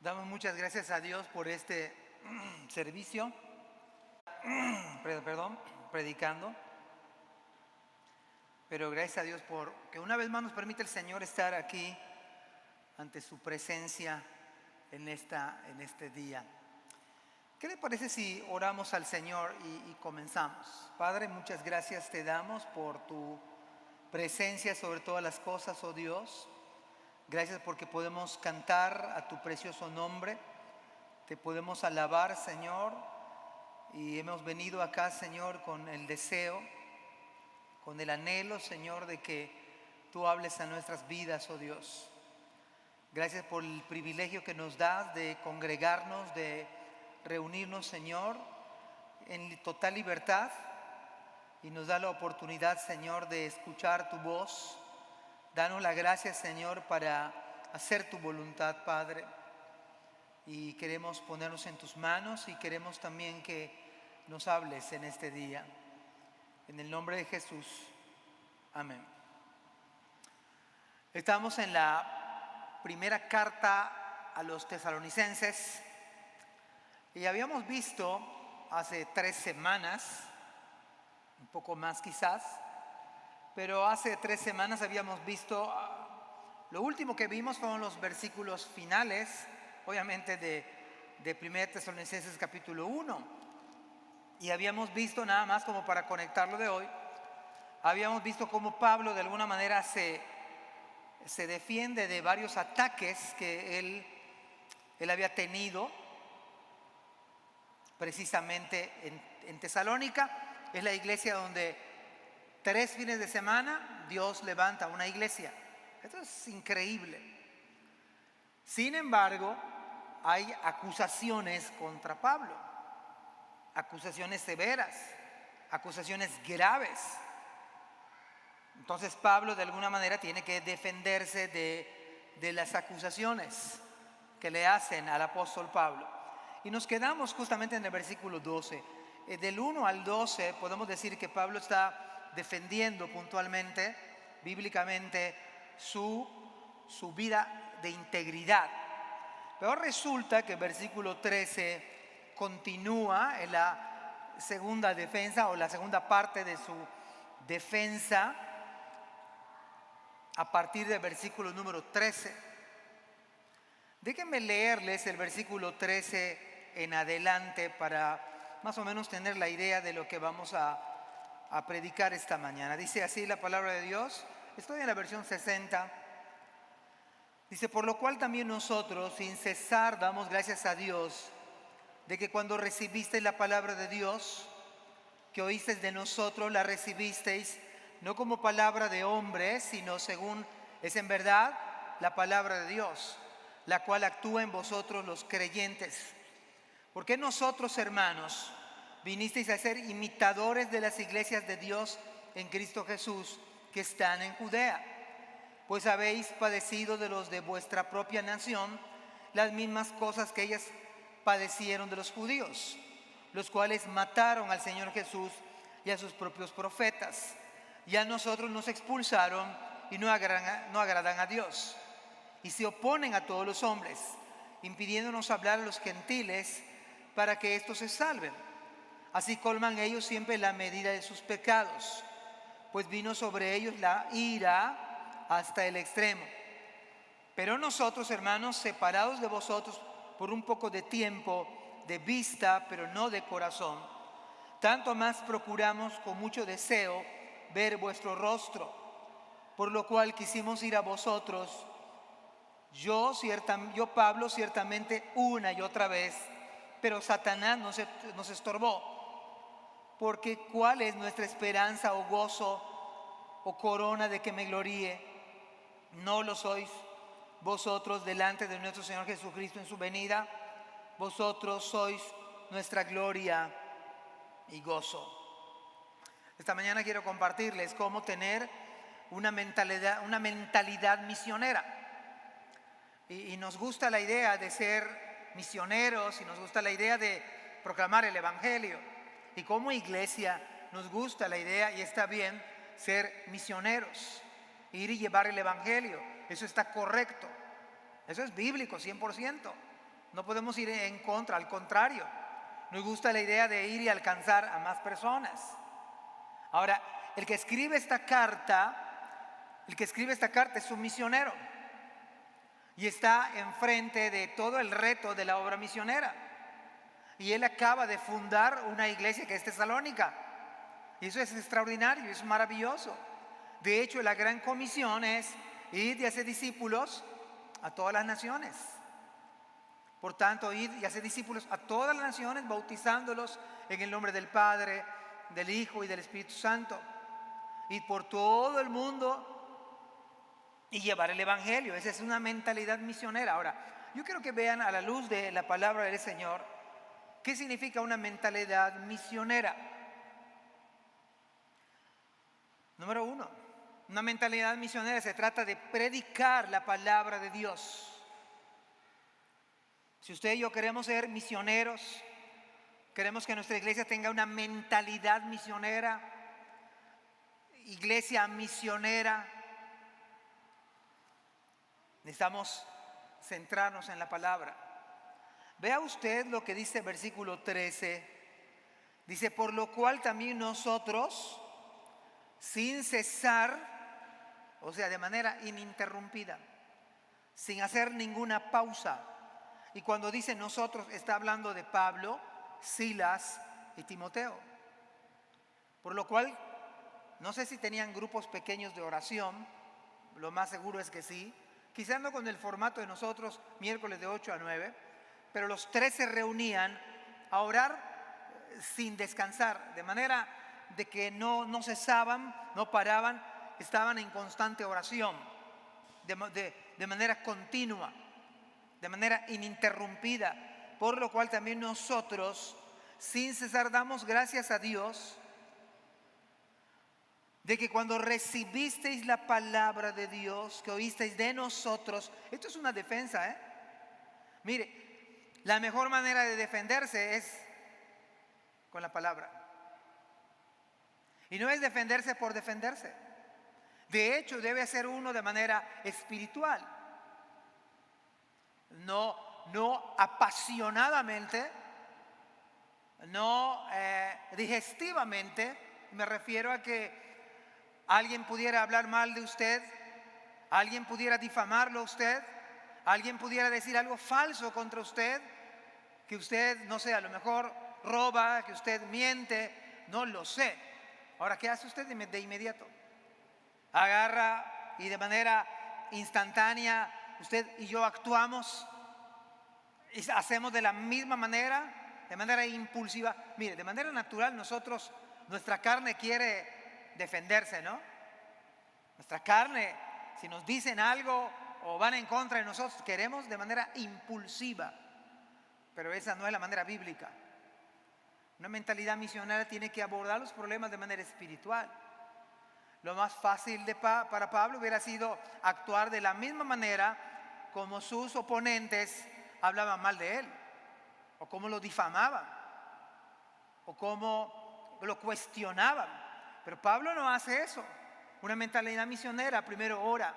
Damos muchas gracias a Dios por este servicio, predicando. Pero gracias a Dios por que una vez más nos permite el Señor estar aquí ante su presencia en este día. ¿Qué le parece si oramos al Señor y comenzamos? Padre, muchas gracias te damos por tu presencia sobre todas las cosas, oh Dios. Gracias porque podemos cantar a tu precioso nombre. Te podemos alabar, Señor. Y hemos venido acá, Señor, con el deseo, con el anhelo, Señor, de que tú hables a nuestras vidas, oh Dios. Gracias por el privilegio que nos das de congregarnos, de reunirnos, Señor, en total libertad. Y nos da la oportunidad, Señor, de escuchar tu voz. Danos la gracia, Señor, para hacer tu voluntad, Padre. Y queremos ponernos en tus manos y queremos también que nos hables en este día. En el nombre de Jesús. Amén. Estamos en la primera carta a los tesalonicenses y habíamos visto hace 3 semanas, un poco más quizás, pero hace 3 semanas habíamos visto, lo último que vimos fueron los versículos finales, obviamente de 1 Tesalonicenses capítulo 1. Y habíamos visto, nada más como para conectarlo de hoy, habíamos visto cómo Pablo de alguna manera se defiende de varios ataques que él había tenido precisamente en Tesalónica. Es la iglesia donde 3 fines de semana Dios levanta una iglesia. Esto es increíble. Sin embargo, hay acusaciones contra Pablo, acusaciones severas, acusaciones graves. Entonces Pablo de alguna manera tiene que defenderse de las acusaciones que le hacen al apóstol Pablo. Y nos quedamos justamente en el versículo 12. Del 1 al 12 podemos decir que Pablo está defendiendo puntualmente, bíblicamente, su vida de integridad. Pero resulta que el versículo 13 continúa en la segunda defensa o la segunda parte de su defensa a partir del versículo número 13. Déjenme leerles el versículo 13 en adelante para más o menos tener la idea de lo que vamos a predicar esta mañana. Dice así la palabra de Dios. Estoy en la versión 60. Dice: por lo cual también nosotros sin cesar damos gracias a Dios de que cuando recibisteis la palabra de Dios que oísteis de nosotros, la recibisteis no como palabra de hombres, sino según es en verdad la palabra de Dios, la cual actúa en vosotros los creyentes. Porque nosotros, hermanos, vinisteis a ser imitadores de las iglesias de Dios en Cristo Jesús que están en Judea, pues habéis padecido de los de vuestra propia nación las mismas cosas que ellas padecieron de los judíos, los cuales mataron al Señor Jesús y a sus propios profetas, y a nosotros nos expulsaron y no agradan a Dios, y se oponen a todos los hombres, impidiéndonos hablar a los gentiles para que éstos se salven. Así colman ellos siempre la medida de sus pecados, pues vino sobre ellos la ira hasta el extremo. Pero nosotros, hermanos, separados de vosotros por un poco de tiempo, de vista, pero no de corazón, tanto más procuramos con mucho deseo ver vuestro rostro, por lo cual quisimos ir a vosotros, yo Pablo, ciertamente una y otra vez, pero Satanás nos estorbó. Porque ¿cuál es nuestra esperanza o gozo o corona de que me gloríe? ¿No lo sois vosotros delante de nuestro Señor Jesucristo en su venida? Vosotros sois nuestra gloria y gozo. Esta mañana quiero compartirles cómo tener una mentalidad misionera. Y nos gusta la idea de ser misioneros y nos gusta la idea de proclamar el evangelio. Y como iglesia nos gusta la idea, y está bien, ser misioneros, ir y llevar el evangelio. Eso está correcto, eso es bíblico 100%. No podemos ir en contra, al contrario. Nos gusta la idea de ir y alcanzar a más personas. Ahora, el que escribe esta carta es un misionero y está enfrente de todo el reto de la obra misionera. Y él acaba de fundar una iglesia que es Tesalónica. Y eso es extraordinario, es maravilloso. De hecho, la gran comisión es ir y hacer discípulos a todas las naciones. Por tanto, ir y hacer discípulos a todas las naciones, bautizándolos en el nombre del Padre, del Hijo y del Espíritu Santo. Ir por todo el mundo y llevar el Evangelio. Esa es una mentalidad misionera. Ahora, yo quiero que vean a la luz de la palabra del Señor qué significa una mentalidad misionera. Número uno, una mentalidad misionera se trata de predicar la palabra de Dios. Si usted y yo queremos ser misioneros, queremos que nuestra iglesia tenga una mentalidad misionera, iglesia misionera, necesitamos centrarnos en la palabra. Vea usted lo que dice el versículo 13. Dice, por lo cual también nosotros, sin cesar, o sea, de manera ininterrumpida, sin hacer ninguna pausa. Y cuando dice nosotros, está hablando de Pablo, Silas y Timoteo. Por lo cual, no sé si tenían grupos pequeños de oración, lo más seguro es que sí. Quizás no con el formato de nosotros, miércoles de 8 a 9, pero los 3 se reunían a orar sin descansar, de manera de que no cesaban, no paraban, estaban en constante oración, de manera continua, de manera ininterrumpida. Por lo cual también nosotros, sin cesar, damos gracias a Dios de que cuando recibisteis la palabra de Dios, que oísteis de nosotros, esto es una defensa, Mire, la mejor manera de defenderse es con la palabra. Y no es defenderse por defenderse. De hecho, debe ser uno de manera espiritual. No apasionadamente, no digestivamente. Me refiero a que alguien pudiera hablar mal de usted, alguien pudiera difamarlo a usted, alguien pudiera decir algo falso contra usted, que usted, no sé, a lo mejor roba, que usted miente, no lo sé. Ahora, ¿qué hace usted de inmediato? Agarra y de manera instantánea usted y yo actuamos y hacemos de la misma manera, de manera impulsiva. Mire, de manera natural nuestra carne quiere defenderse, ¿no? Nuestra carne, si nos dicen algo o van en contra de nosotros, queremos de manera impulsiva. Pero esa no es la manera bíblica. Una mentalidad misionera tiene que abordar los problemas de manera espiritual. Lo más fácil para Pablo hubiera sido actuar de la misma manera como sus oponentes hablaban mal de él, o como lo difamaban, o como lo cuestionaban. Pero Pablo no hace eso. Una mentalidad misionera primero ora.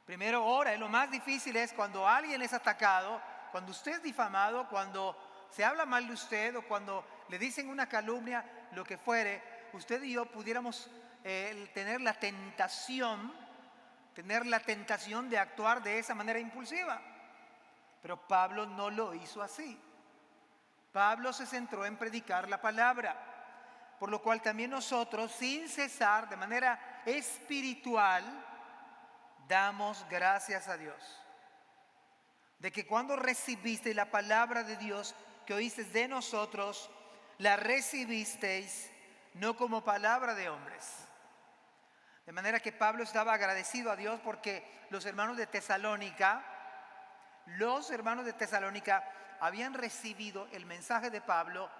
Primero ora. Y lo más difícil es cuando alguien es atacado, cuando usted es difamado, cuando se habla mal de usted o cuando le dicen una calumnia, lo que fuere, usted y yo pudiéramos tener la tentación de actuar de esa manera impulsiva. Pero Pablo no lo hizo así. Pablo se centró en predicar la palabra, por lo cual también nosotros, sin cesar, de manera espiritual, damos gracias a Dios. De que cuando recibiste la palabra de Dios que oísteis de nosotros, la recibisteis no como palabra de hombres. De manera que Pablo estaba agradecido a Dios porque los hermanos de Tesalónica habían recibido el mensaje de Pablo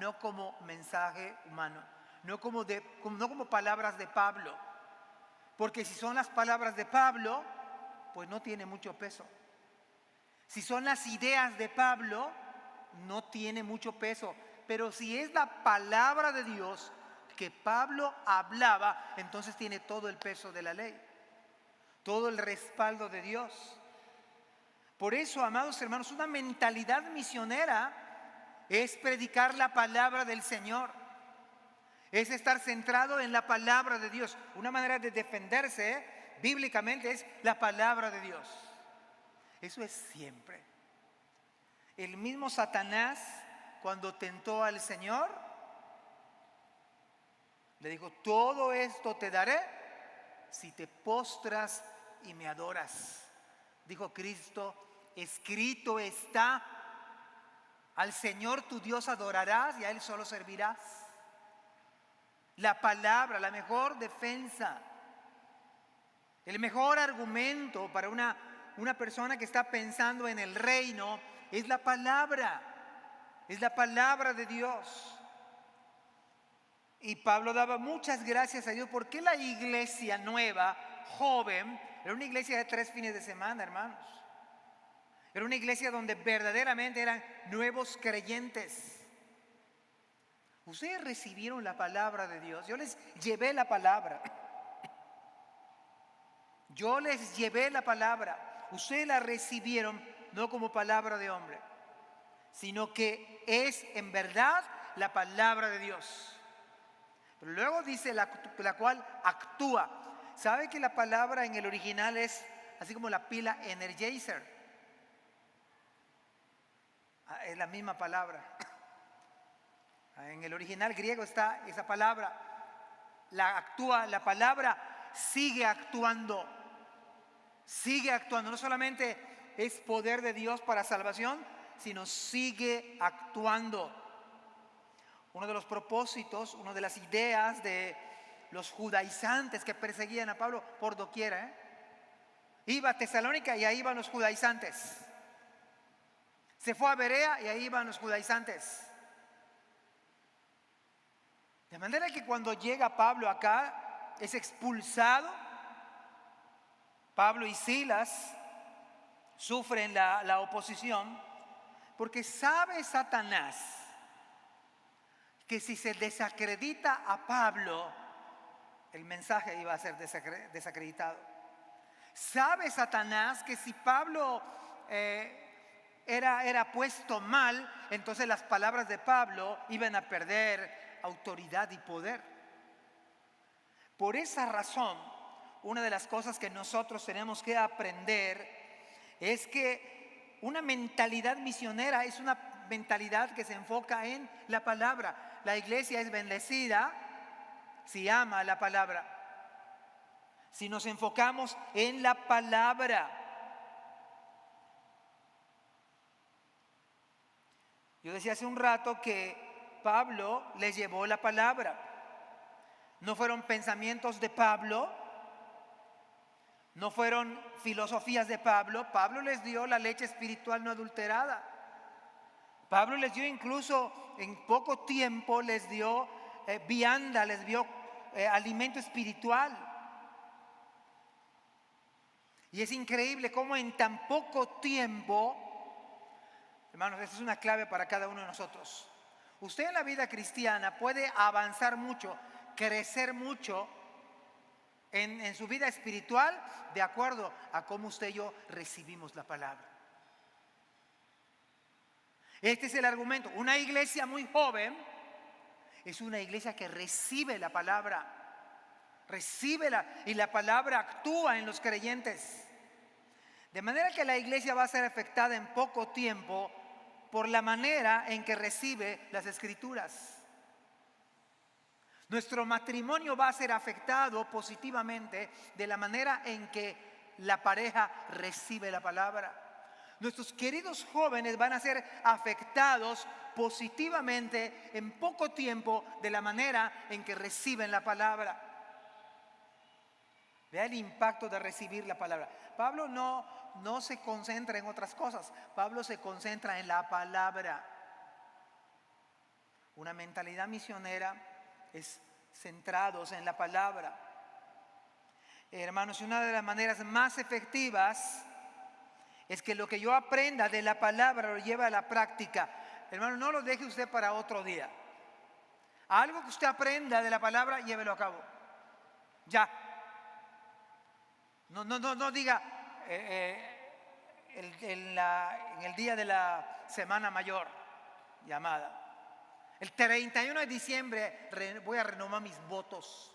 no como mensaje humano, no como palabras de Pablo. Porque si son las palabras de Pablo, pues no tiene mucho peso. Si son las ideas de Pablo, no tiene mucho peso. Pero si es la palabra de Dios que Pablo hablaba, entonces tiene todo el peso de la ley, todo el respaldo de Dios. Por eso, amados hermanos, una mentalidad misionera es predicar la palabra del Señor. Es estar centrado en la palabra de Dios. Una manera de defenderse bíblicamente es la palabra de Dios. Eso es siempre. El mismo Satanás, cuando tentó al Señor, le dijo: todo esto te daré si te postras y me adoras. Dijo Cristo: escrito está, al Señor tu Dios adorarás y a Él solo servirás. La palabra, la mejor defensa, el mejor argumento para una persona que está pensando en el reino es la palabra de Dios. Y Pablo daba muchas gracias a Dios porque la iglesia nueva, joven, era una iglesia de 3 fines de semana, hermanos. Era una iglesia donde verdaderamente eran nuevos creyentes. Ustedes recibieron la palabra de Dios. Yo les llevé la palabra. Yo les llevé la palabra. Ustedes la recibieron no como palabra de hombre, sino que es en verdad la palabra de Dios. Pero luego dice la cual actúa. ¿Sabe que la palabra en el original es así como la pila Energizer? Es la misma palabra. En el original griego está esa palabra. La palabra sigue actuando. Sigue actuando. No solamente es poder de Dios para salvación, sino sigue actuando. Uno de los propósitos, una de las ideas de los judaizantes que perseguían a Pablo por doquiera, iba a Tesalónica y ahí iban los judaizantes. Se fue a Berea y ahí iban los judaizantes. De manera que cuando llega Pablo acá, es expulsado. Pablo y Silas sufren la oposición porque sabe Satanás que si se desacredita a Pablo, el mensaje iba a ser desacreditado. Sabe Satanás que si Pablo era puesto mal, entonces las palabras de Pablo iban a perder autoridad y poder. Por esa razón, una de las cosas que nosotros tenemos que aprender es que una mentalidad misionera es una mentalidad que se enfoca en la palabra. La iglesia es bendecida si ama la palabra, si nos enfocamos en la palabra. Yo decía hace un rato que Pablo les llevó la palabra. No fueron pensamientos de Pablo, no fueron filosofías de Pablo. Pablo les dio la leche espiritual no adulterada. Pablo les dio incluso en poco tiempo, les dio vianda, les dio alimento espiritual. Y es increíble cómo en tan poco tiempo, hermanos, esa es una clave para cada uno de nosotros. Usted en la vida cristiana puede avanzar mucho, crecer mucho en su vida espiritual de acuerdo a cómo usted y yo recibimos la palabra. Este es el argumento. Una iglesia muy joven es una iglesia que recibe la palabra, y la palabra actúa en los creyentes. De manera que la iglesia va a ser afectada en poco tiempo por la manera en que recibe las escrituras. Nuestro matrimonio va a ser afectado positivamente de la manera en que la pareja recibe la palabra. Nuestros queridos jóvenes van a ser afectados positivamente en poco tiempo de la manera en que reciben la palabra. Vea el impacto de recibir la palabra. Pablo no se concentra en otras cosas. Pablo se concentra en la palabra. Una mentalidad misionera es centrados en la palabra. Hermanos, una de las maneras más efectivas es que lo que yo aprenda de la palabra lo lleve a la práctica. Hermano, no lo deje usted para otro día. Algo que usted aprenda de la palabra, llévelo a cabo. Ya. No diga, en el día de la Semana Mayor, llamada. El 31 de diciembre voy a renovar mis votos.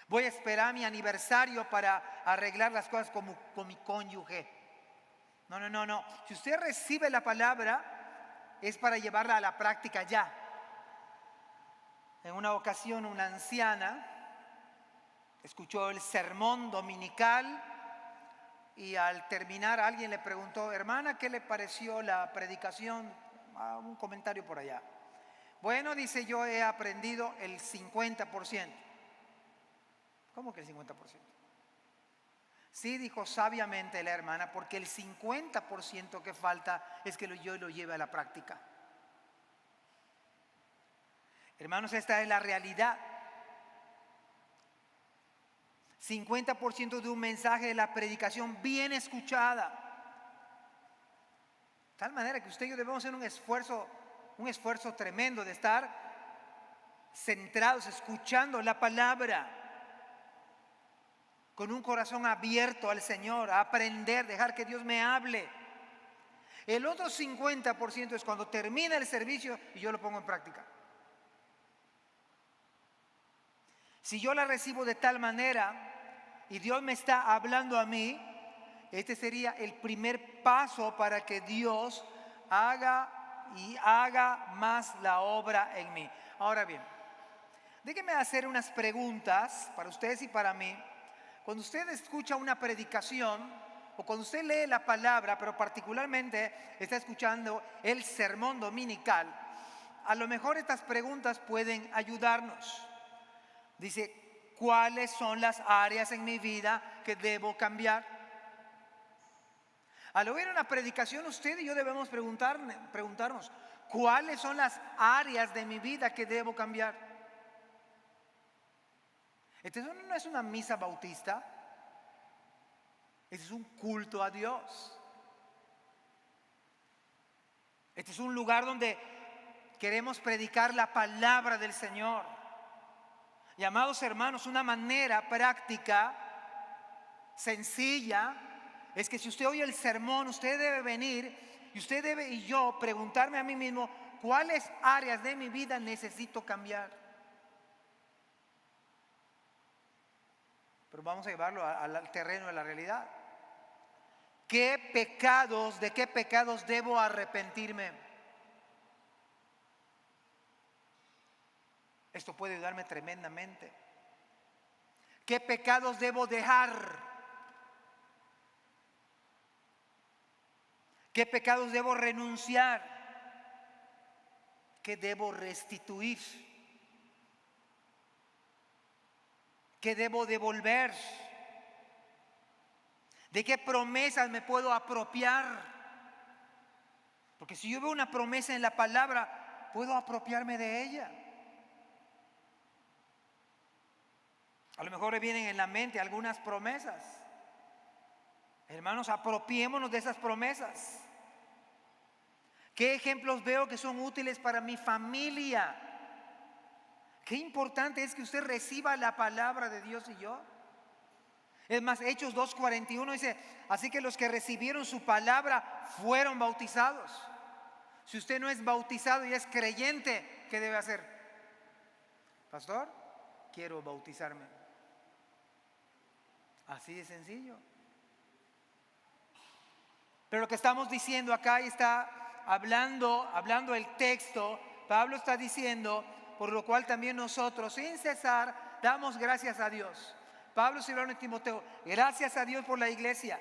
Voy a esperar mi aniversario para arreglar las cosas con mi cónyuge. No. Si usted recibe la palabra, es para llevarla a la práctica ya. En una ocasión, una anciana escuchó el sermón dominical y al terminar alguien le preguntó: hermana, ¿qué le pareció la predicación? Un comentario por allá. Bueno, dice, yo he aprendido el 50%. ¿Cómo que el 50%? Sí, dijo sabiamente la hermana, porque el 50% que falta es que yo lo lleve a la práctica. Hermanos, esta es la realidad. 50% de un mensaje de la predicación bien escuchada. De tal manera que usted y yo debemos hacer un esfuerzo tremendo de estar centrados, escuchando la palabra, con un corazón abierto al Señor, a aprender, dejar que Dios me hable. El otro 50% es cuando termina el servicio y yo lo pongo en práctica. Si yo la recibo de tal manera y Dios me está hablando a mí, este sería el primer paso para que Dios haga más la obra en mí. Ahora bien, déjenme hacer unas preguntas para ustedes y para mí. Cuando usted escucha una predicación o cuando usted lee la palabra, pero particularmente está escuchando el sermón dominical, a lo mejor estas preguntas pueden ayudarnos. Dice, ¿cuáles son las áreas en mi vida que debo cambiar? Al oír una predicación, usted y yo debemos preguntarnos, ¿cuáles son las áreas de mi vida que debo cambiar? Este no es una misa bautista, este es un culto a Dios. Este es un lugar donde queremos predicar la palabra del Señor. Y amados hermanos, una manera práctica, sencilla, es que si usted oye el sermón, usted debe venir y usted debe y yo preguntarme a mí mismo, ¿cuáles áreas de mi vida necesito cambiar? Pero vamos a llevarlo al terreno de la realidad. ¿De qué pecados debo arrepentirme? Esto puede ayudarme tremendamente. ¿Qué pecados debo dejar? ¿Qué pecados debo renunciar? ¿Qué debo restituir? ¿Qué debo devolver? ¿De qué promesas me puedo apropiar? Porque si yo veo una promesa en la palabra, puedo apropiarme de ella. A lo mejor le vienen en la mente algunas promesas. Hermanos, apropiémonos de esas promesas. ¿Qué ejemplos veo que son útiles para mi familia? Qué importante es que usted reciba la palabra de Dios y yo. Es más, Hechos 2:41 dice, así que los que recibieron su palabra fueron bautizados. Si usted no es bautizado y es creyente, ¿qué debe hacer? Pastor, quiero bautizarme. Así de sencillo. Pero lo que estamos diciendo acá y está hablando el texto, Pablo está diciendo, por lo cual también nosotros sin cesar damos gracias a Dios. Pablo se lo habló a Timoteo, gracias a Dios por la iglesia,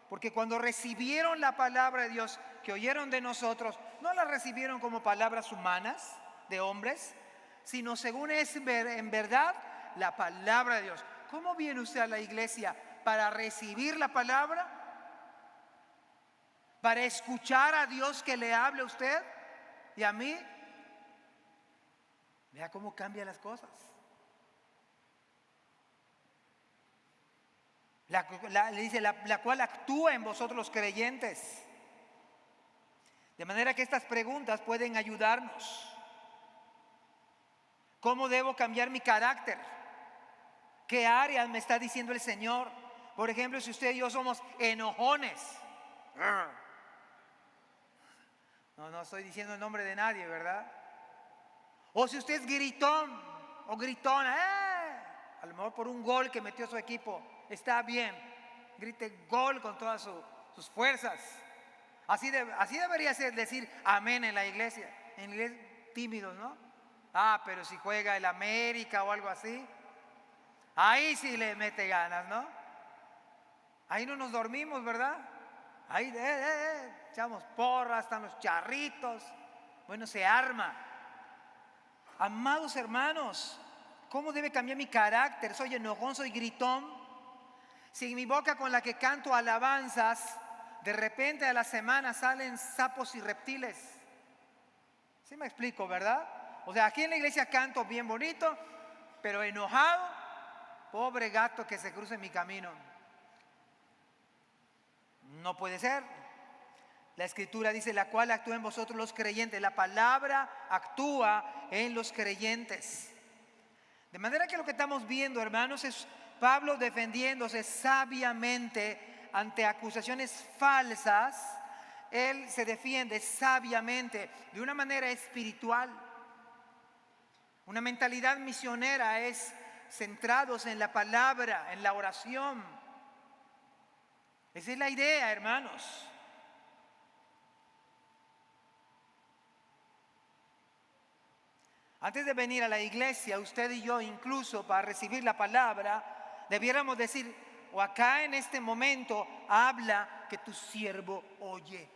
porque cuando recibieron la palabra de Dios que oyeron de nosotros, no la recibieron como palabras humanas de hombres, sino según es en verdad la palabra de Dios. ¿Cómo viene usted a la iglesia? ¿Para recibir la palabra? ¿Para escuchar a Dios que le hable a usted y a mí? Vea cómo cambian las cosas. Le dice, la cual actúa en vosotros los creyentes. De manera que estas preguntas pueden ayudarnos. ¿Cómo debo cambiar mi carácter? ¿Qué áreas me está diciendo el Señor? Por ejemplo, si usted y yo somos enojones, No estoy diciendo el nombre de nadie, ¿verdad? O si usted es gritón o gritona, a lo mejor por un gol que metió su equipo, está bien, grite gol con todas sus fuerzas. Así debería ser decir amén en la iglesia. En la iglesia tímidos, ¿no? Pero si juega el América o algo así, ahí sí le mete ganas, ¿no? Ahí no nos dormimos, ¿verdad? Ahí echamos porras, están los charritos. Bueno, se arma. Amados hermanos, ¿cómo debe cambiar mi carácter? Soy enojón, soy gritón. Si en mi boca con la que canto alabanzas, de repente a la semana salen sapos y reptiles. ¿Sí me explico, verdad? O sea, aquí en la iglesia canto bien bonito, pero enojado, pobre gato que se cruce en mi camino. No puede ser. La escritura dice, la cual actúa en vosotros los creyentes. La palabra actúa en los creyentes. De manera que lo que estamos viendo, hermanos, es Pablo defendiéndose sabiamente ante acusaciones falsas. Él se defiende sabiamente, de una manera espiritual. Una mentalidad misionera es centrados en la palabra, en la oración. Esa es la idea, hermanos. Antes de venir a la iglesia, usted y yo, incluso para recibir la palabra, debiéramos decir, o acá en este momento, habla que tu siervo oye.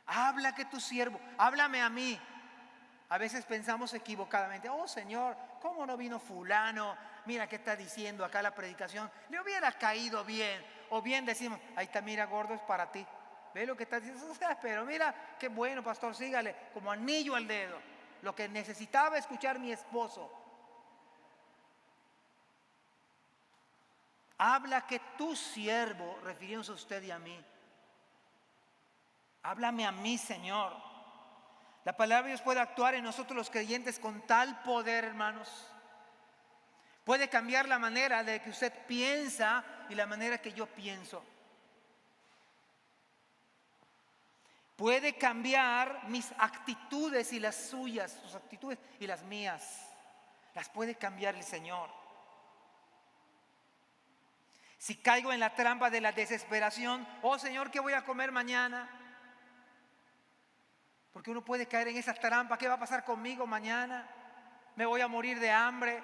Habla que tu siervo, háblame a mí. A veces pensamos equivocadamente, oh Señor, ¿cómo no vino fulano? Mira qué está diciendo acá la predicación. Le hubiera caído bien. O bien decimos, ahí está, mira gordo, es para ti. Ve lo que está diciendo, pero mira qué bueno, pastor, sígale, como anillo al dedo. Lo que necesitaba escuchar mi esposo. Habla que tu siervo, refiriéndose a usted y a mí. Háblame a mí, Señor. La palabra de Dios puede actuar en nosotros los creyentes con tal poder, hermanos. Puede cambiar la manera de que usted piensa y la manera que yo pienso. Puede cambiar mis actitudes y las suyas, sus actitudes y las mías. Las puede cambiar el Señor. Si caigo en la trampa de la desesperación, oh Señor, ¿qué voy a comer mañana? Porque uno puede caer en esa trampa. ¿Qué va a pasar conmigo mañana? ¿Me voy a morir de hambre?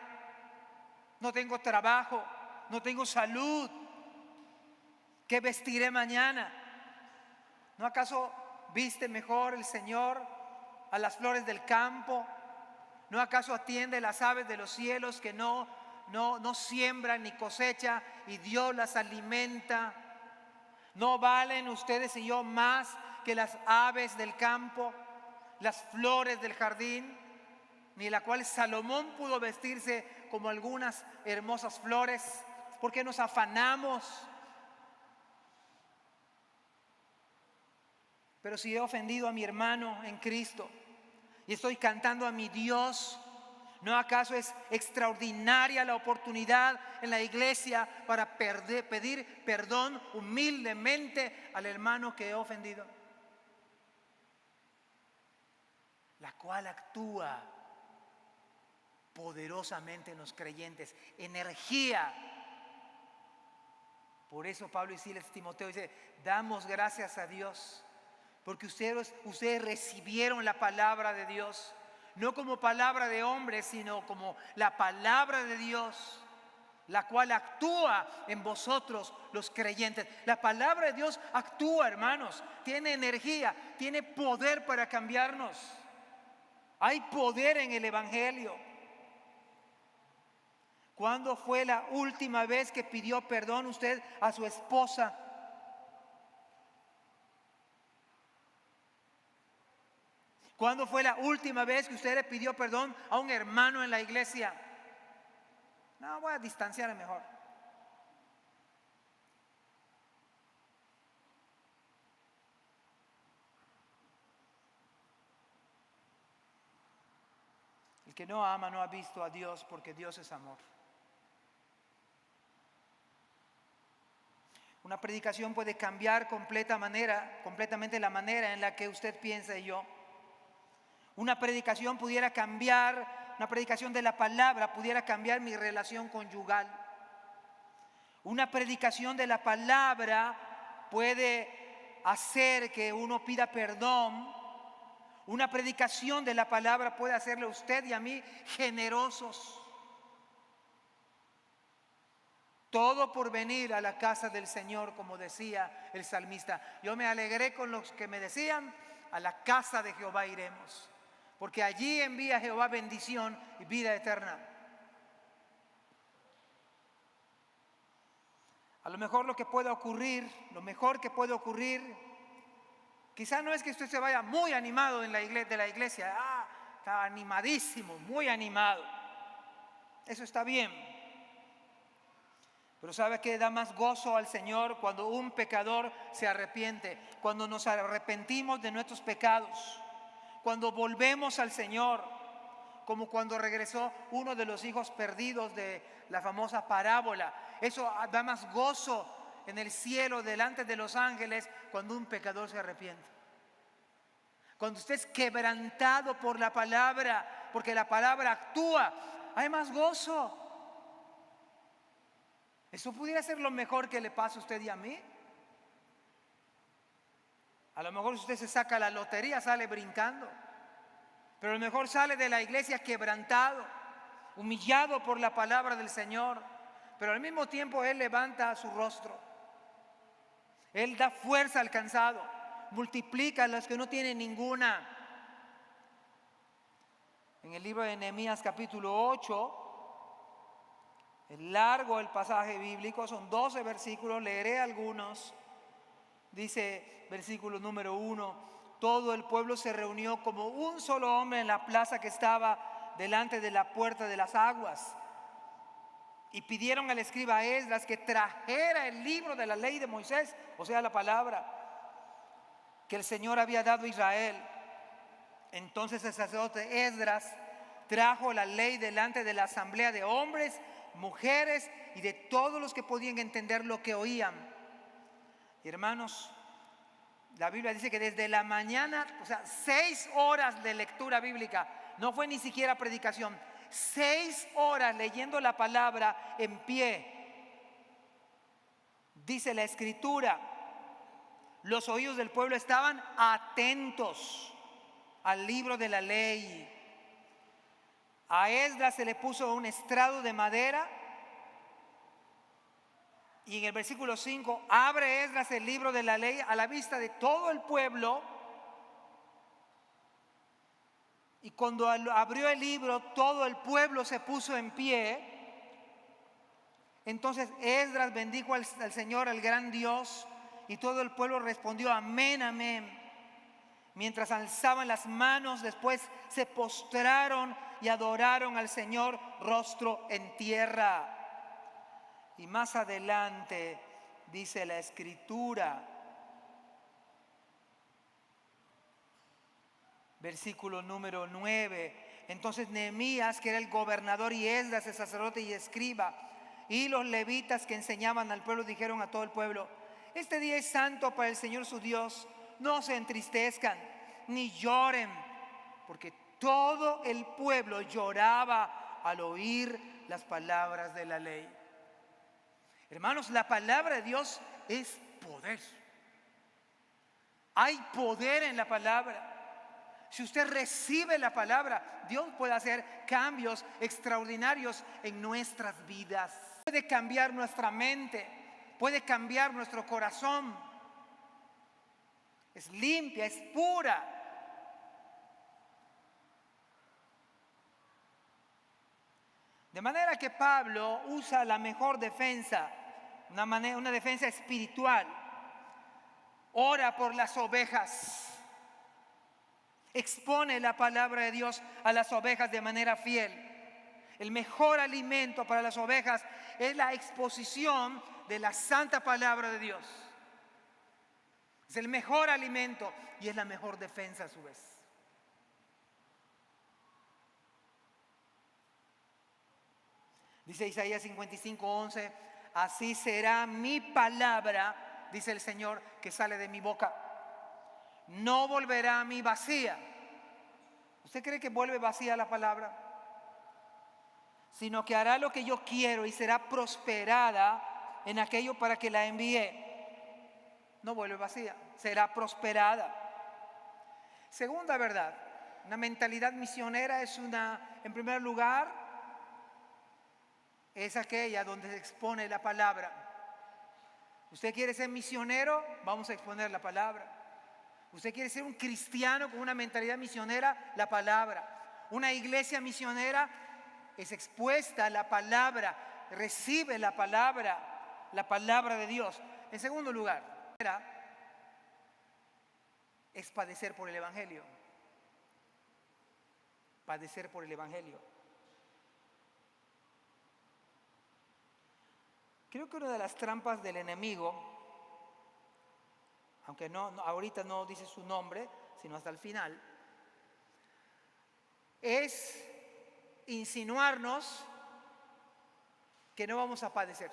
No tengo trabajo, no tengo salud. ¿Qué vestiré mañana? ¿No acaso viste mejor el Señor a las flores del campo? ¿No acaso atiende las aves de los cielos que no siembran ni cosecha y Dios las alimenta? ¿No valen ustedes y yo más que las aves del campo, las flores del jardín, ni la cual Salomón pudo vestirse como algunas hermosas flores? ¿Por qué nos afanamos? Pero si he ofendido a mi hermano en Cristo y estoy cantando a mi Dios, ¿no acaso es extraordinaria la oportunidad en la iglesia para pedir perdón humildemente al hermano que he ofendido? La cual actúa poderosamente en los creyentes, energía. Por eso Pablo y Silas, Timoteo dice, damos gracias a Dios, porque ustedes recibieron la palabra de Dios, no como palabra de hombre, sino como la palabra de Dios, la cual actúa en vosotros los creyentes. La palabra de Dios actúa, hermanos, tiene energía, tiene poder para cambiarnos. Hay poder en el Evangelio. ¿Cuándo fue la última vez que pidió perdón usted a su esposa? ¿Cuándo fue la última vez que usted le pidió perdón a un hermano en la iglesia? No, voy a distanciarme mejor. El que no ama no ha visto a Dios, porque Dios es amor. Una predicación puede cambiar completamente la manera en la que usted piensa y yo. Una predicación pudiera cambiar, una predicación de la palabra pudiera cambiar mi relación conyugal. Una predicación de la palabra puede hacer que uno pida perdón. Una predicación de la palabra puede hacerle a usted y a mí generosos. Todo por venir a la casa del Señor, como decía el salmista. Yo me alegré con los que me decían, a la casa de Jehová iremos, porque allí envía Jehová bendición y vida eterna. A lo mejor lo mejor que puede ocurrir, quizá no es que usted se vaya muy animado de la iglesia. Está animadísimo, muy animado. Eso está bien. Pero ¿sabe qué da más gozo al Señor? Cuando un pecador se arrepiente, cuando nos arrepentimos de nuestros pecados, cuando volvemos al Señor, como cuando regresó uno de los hijos perdidos de la famosa parábola. Eso da más gozo en el cielo delante de los ángeles cuando un pecador se arrepiente. Cuando usted es quebrantado por la palabra, porque la palabra actúa, hay más gozo. ¿Eso pudiera ser lo mejor que le pasa a usted y a mí? A lo mejor usted se saca la lotería, sale brincando. Pero a lo mejor sale de la iglesia quebrantado, humillado por la palabra del Señor. Pero al mismo tiempo Él levanta su rostro. Él da fuerza al cansado, multiplica a los que no tienen ninguna. En el libro de Nehemías capítulo 8, es largo el pasaje bíblico, son 12 versículos, leeré algunos. Dice versículo número 1, todo el pueblo se reunió como un solo hombre en la plaza que estaba delante de la puerta de las aguas. Y pidieron al escriba Esdras que trajera el libro de la ley de Moisés, o sea, la palabra que el Señor había dado a Israel. Entonces el sacerdote Esdras trajo la ley delante de la asamblea de hombres, mujeres y de todos los que podían entender lo que oían. Y hermanos, la Biblia dice que desde la mañana, 6 horas de lectura bíblica, no fue ni siquiera predicación, 6 horas leyendo la palabra en pie. Dice la Escritura, los oídos del pueblo estaban atentos al libro de la ley. A Esdras se le puso un estrado de madera y en el versículo 5 abre Esdras el libro de la ley a la vista de todo el pueblo, y cuando abrió el libro todo el pueblo se puso en pie. Entonces Esdras bendijo al Señor, al gran Dios, y todo el pueblo respondió amén, amén. Mientras alzaban las manos, después se postraron y adoraron al Señor rostro en tierra. Y más adelante dice la Escritura, versículo número 9, entonces Nehemías, que era el gobernador, y Esdras, el sacerdote y escriba, y los levitas que enseñaban al pueblo, dijeron a todo el pueblo: este día es santo para el Señor su Dios, no se entristezcan ni lloren, porque todo el pueblo lloraba al oír las palabras de la ley. Hermanos, la palabra de Dios es poder. Hay poder en la palabra. Si usted recibe la palabra, Dios puede hacer cambios extraordinarios en nuestras vidas. Puede cambiar nuestra mente, puede cambiar nuestro corazón. Es limpia, es pura. De manera que Pablo usa la mejor defensa, una defensa espiritual. Ora por las ovejas. Expone la palabra de Dios a las ovejas de manera fiel. El mejor alimento para las ovejas es la exposición de la santa palabra de Dios. Es el mejor alimento y es la mejor defensa a su vez. Dice Isaías 55:11, así será mi palabra, dice el Señor, que sale de mi boca. No volverá a mí vacía. ¿Usted cree que vuelve vacía la palabra? Sino que hará lo que yo quiero y será prosperada en aquello para que la envíe. No vuelve vacía, será prosperada. Segunda verdad, una mentalidad misionera es en primer lugar, es aquella donde se expone la palabra. ¿Usted quiere ser misionero? Vamos a exponer la palabra. ¿Usted quiere ser un cristiano con una mentalidad misionera? La palabra. Una iglesia misionera es expuesta a la palabra, recibe la palabra de Dios. En segundo lugar, es padecer por el Evangelio. Padecer por el Evangelio. Creo que una de las trampas del enemigo, aunque ahorita no dice su nombre, sino hasta el final, es insinuarnos que no vamos a padecer.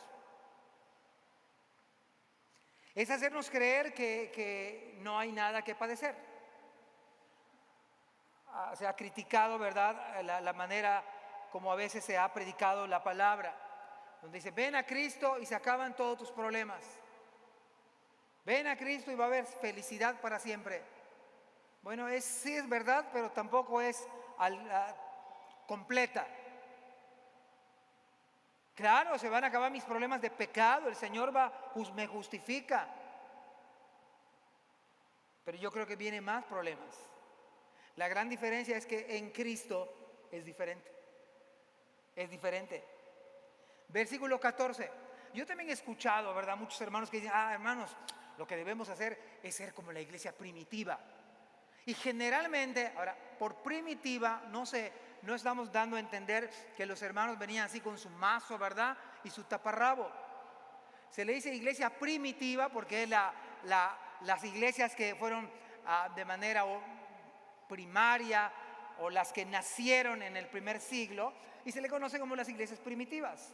Es hacernos creer que no hay nada que padecer. Se ha criticado, ¿verdad?, la manera como a veces se ha predicado la palabra, donde dice, ven a Cristo y se acaban todos tus problemas. Ven a Cristo y va a haber felicidad para siempre. Bueno, sí es verdad, pero tampoco es completa. Claro, se van a acabar mis problemas de pecado, el Señor me justifica. Pero yo creo que vienen más problemas. La gran diferencia es que en Cristo es diferente. Es diferente. Versículo 14. Yo también he escuchado, ¿verdad?, muchos hermanos que dicen, hermanos, lo que debemos hacer es ser como la iglesia primitiva. Y generalmente, ahora, por primitiva, no estamos dando a entender que los hermanos venían así con su mazo, ¿verdad?, y su taparrabo. Se le dice iglesia primitiva porque es las iglesias que fueron de manera primaria o las que nacieron en el primer siglo, y se le conoce como las iglesias primitivas.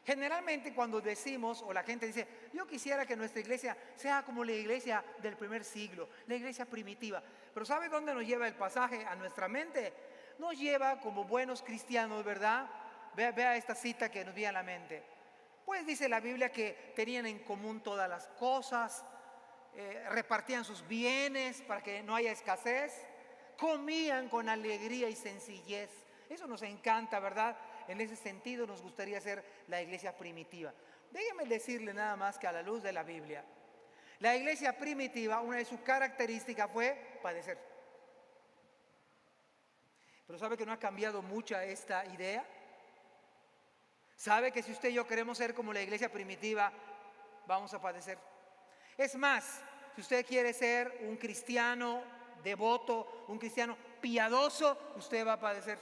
Generalmente cuando decimos, o la gente dice, yo quisiera que nuestra iglesia sea como la iglesia del primer siglo, la iglesia primitiva. Pero ¿sabe dónde nos lleva el pasaje? A nuestra mente. Nos lleva como buenos cristianos, ¿verdad? Vea esta cita que nos viene a la mente. Pues dice la Biblia que tenían en común todas las cosas, repartían sus bienes para que no haya escasez, comían con alegría y sencillez. Eso nos encanta, ¿verdad? En ese sentido nos gustaría ser la iglesia primitiva. Déjeme decirle nada más que a la luz de la Biblia, la iglesia primitiva, una de sus características fue padecer. Pero ¿sabe que no ha cambiado mucho esta idea? ¿Sabe que si usted y yo queremos ser como la iglesia primitiva, vamos a padecer? Es más, si usted quiere ser un cristiano devoto, un cristiano piadoso, usted va a padecer.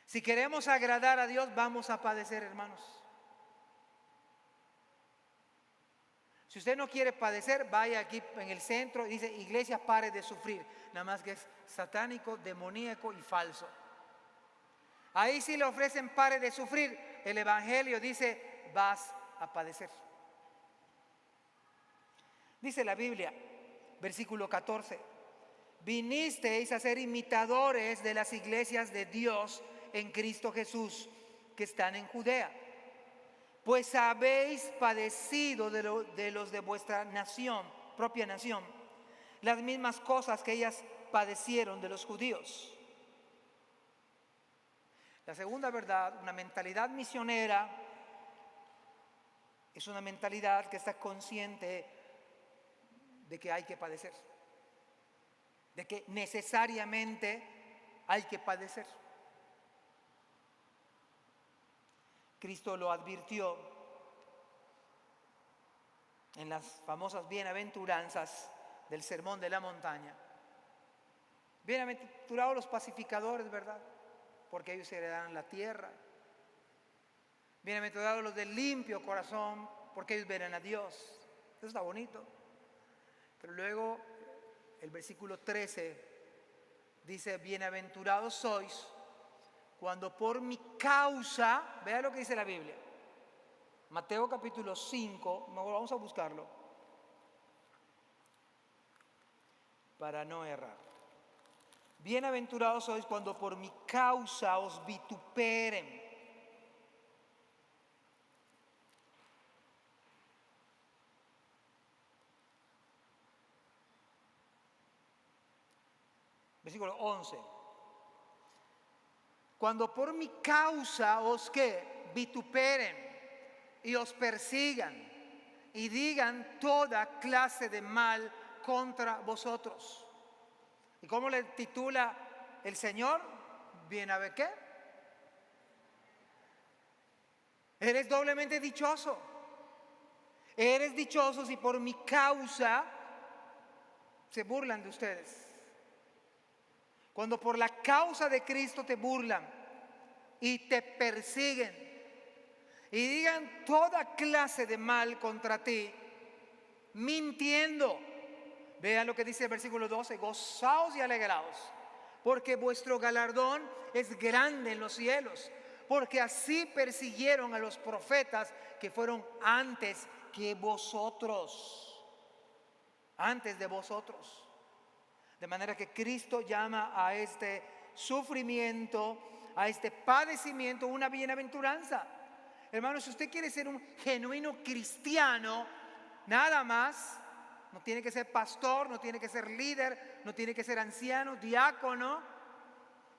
Si queremos agradar a Dios, vamos a padecer, hermanos. Si usted no quiere padecer, vaya aquí en el centro y dice, iglesia, pare de sufrir. Nada más que es satánico, demoníaco y falso. Ahí sí le ofrecen pare de sufrir. El Evangelio dice, vas a padecer. Dice la Biblia, versículo 14, vinisteis a ser imitadores de las iglesias de Dios en Cristo Jesús, que están en Judea, pues habéis padecido de los de vuestra nación, propia nación, las mismas cosas que ellas padecieron de los judíos. La segunda verdad, una mentalidad misionera, es una mentalidad que está consciente de que hay que padecer, de que necesariamente hay que padecer. Cristo lo advirtió en las famosas bienaventuranzas del Sermón de la Montaña. Bienaventurados los pacificadores, ¿verdad?, porque ellos heredarán la tierra. Bienaventurados los de limpio corazón, porque ellos verán a Dios. Eso está bonito. Pero luego el versículo 13 dice, bienaventurados sois cuando por mi causa, vea lo que dice la Biblia. Mateo capítulo 5, vamos a buscarlo para no errar. Bienaventurados sois cuando por mi causa os vituperen. Versículo 11. Cuando por mi causa os ¿qué? Vituperen y os persigan y digan toda clase de mal contra vosotros. ¿Y cómo le titula el Señor? ¿Qué? Eres doblemente dichoso. Eres dichoso si por mi causa se burlan de ustedes. Cuando por la causa de Cristo te burlan y te persiguen y digan toda clase de mal contra ti, mintiendo. Vean lo que dice el versículo 12: gozaos y alegraos, porque vuestro galardón es grande en los cielos, porque así persiguieron a los profetas que fueron antes que vosotros, antes de vosotros. De manera que Cristo llama a este sufrimiento, a este padecimiento, una bienaventuranza. Hermanos, si usted quiere ser un genuino cristiano, nada más, no tiene que ser pastor, no tiene que ser líder, no tiene que ser anciano, diácono.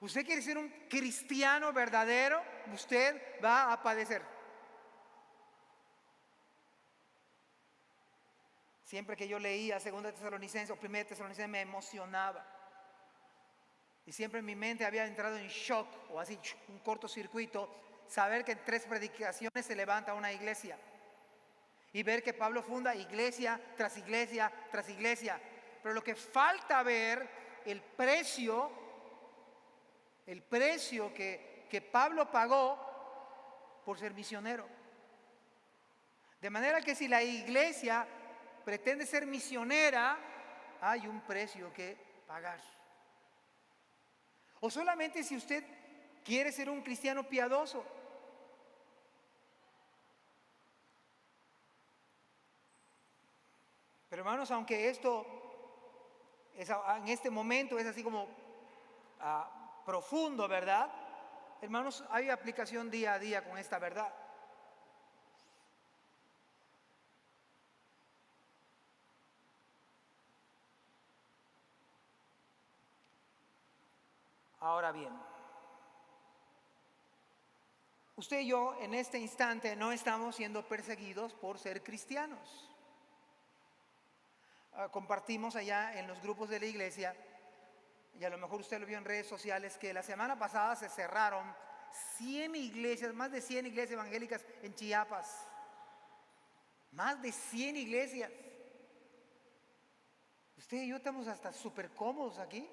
Usted quiere ser un cristiano verdadero, usted va a padecer. Siempre que yo leía 2 Tesalonicenses o 1 Tesalonicenses me emocionaba. Y siempre en mi mente había entrado en shock o así un cortocircuito, saber que en 3 predicaciones se levanta una iglesia. Y ver que Pablo funda iglesia tras iglesia tras iglesia. Pero lo que falta ver, el precio que Pablo pagó por ser misionero. De manera que si la iglesia pretende ser misionera, hay un precio que pagar. O solamente si usted quiere ser un cristiano piadoso. Pero hermanos, aunque esto en este momento es así como profundo, ¿verdad? Hermanos, hay aplicación día a día con esta verdad. Ahora bien, usted y yo en este instante no estamos siendo perseguidos por ser cristianos. Compartimos allá en los grupos de la iglesia, y a lo mejor usted lo vio en redes sociales, que la semana pasada se cerraron 100 iglesias, más de 100 iglesias evangélicas en Chiapas. Más de 100 iglesias. Usted y yo estamos hasta súper cómodos aquí.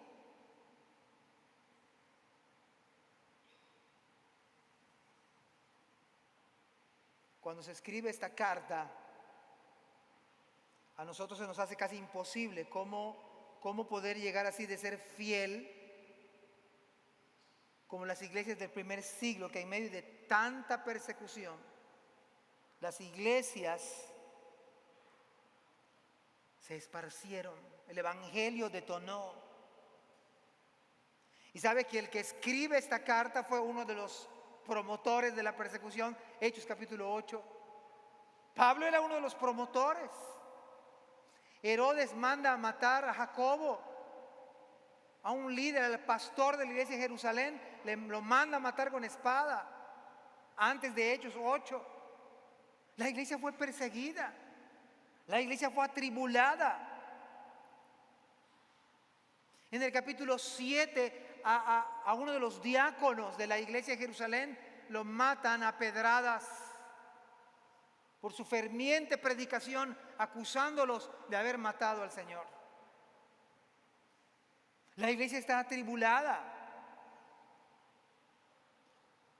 Cuando se escribe esta carta, a nosotros se nos hace casi imposible cómo poder llegar así de ser fiel como las iglesias del primer siglo, que en medio de tanta persecución, las iglesias se esparcieron, el evangelio detonó. Y sabe que el que escribe esta carta fue uno de los promotores de la persecución, Hechos capítulo 8. Pablo era uno de los promotores. Herodes manda a matar a Jacobo, a un líder, al pastor de la iglesia de Jerusalén, lo manda a matar con espada, antes de Hechos 8. La iglesia fue perseguida, la iglesia fue atribulada. En el capítulo 7, a uno de los diáconos de la iglesia de Jerusalén lo matan a pedradas por su ferviente predicación, acusándolos de haber matado al Señor. La iglesia está atribulada.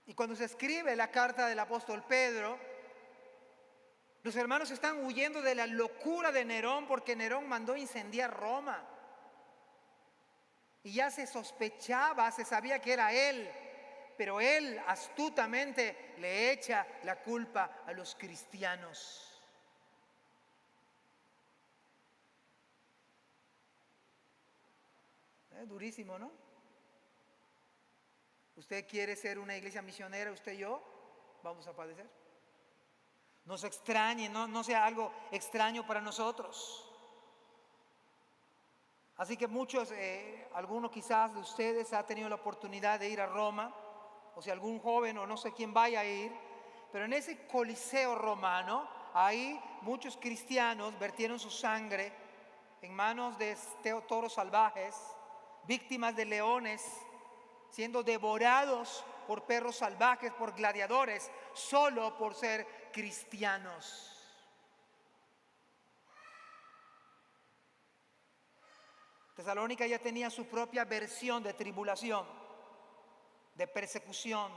Y cuando se escribe la carta del apóstol Pedro, los hermanos están huyendo de la locura de Nerón, porque Nerón mandó incendiar Roma. Y ya se sospechaba, se sabía que era él pero él astutamente le echa la culpa a los cristianos. Durísimo, ¿no? Usted quiere ser una iglesia misionera, usted y yo vamos a padecer. No se extrañe, no sea algo extraño para nosotros. Así que muchos, algunos quizás de ustedes ha tenido la oportunidad de ir a Roma, o si algún joven o no sé quién vaya a ir, pero en ese coliseo romano, ahí muchos cristianos vertieron su sangre en manos de toros salvajes, víctimas de leones, siendo devorados por perros salvajes, por gladiadores, solo por ser cristianos. Tesalónica ya tenía su propia versión de tribulación, de persecución.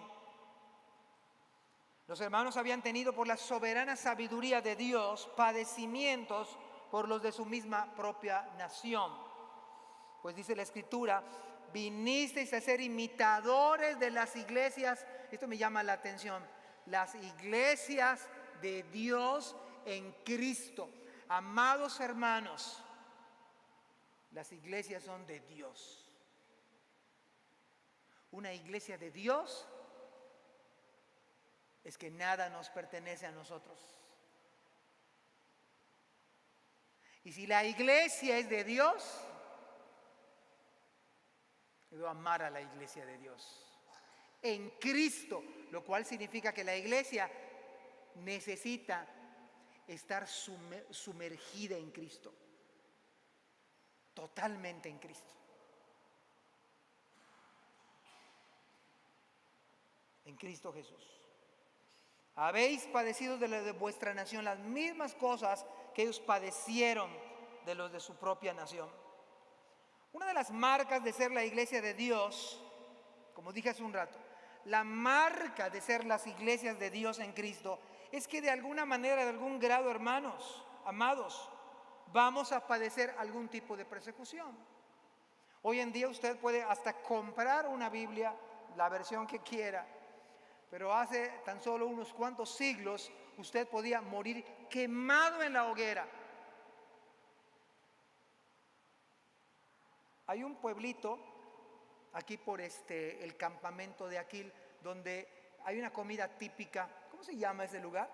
Los hermanos habían tenido por la soberana sabiduría de Dios padecimientos por los de su misma propia nación. Pues dice la Escritura, vinisteis a ser imitadores de las iglesias, esto me llama la atención, las iglesias de Dios en Cristo. Amados hermanos, las iglesias son de Dios. Una iglesia de Dios es que nada nos pertenece a nosotros. Y si la iglesia es de Dios, debo amar a la iglesia de Dios en Cristo, lo cual significa que la iglesia necesita estar sumergida en Cristo, totalmente en Cristo. En Cristo Jesús. Habéis padecido de vuestra nación las mismas cosas que ellos padecieron de los de su propia nación. Una de las marcas de ser la iglesia de Dios, como dije hace un rato, la marca de ser las iglesias de Dios en Cristo es que de alguna manera, de algún grado, hermanos, amados, vamos a padecer algún tipo de persecución. Hoy en día usted puede hasta comprar una Biblia, la versión que quiera, pero hace tan solo unos cuantos siglos usted podía morir quemado en la hoguera. Hay un pueblito aquí por el campamento de Aquil donde hay una comida típica. ¿Cómo se llama ese lugar?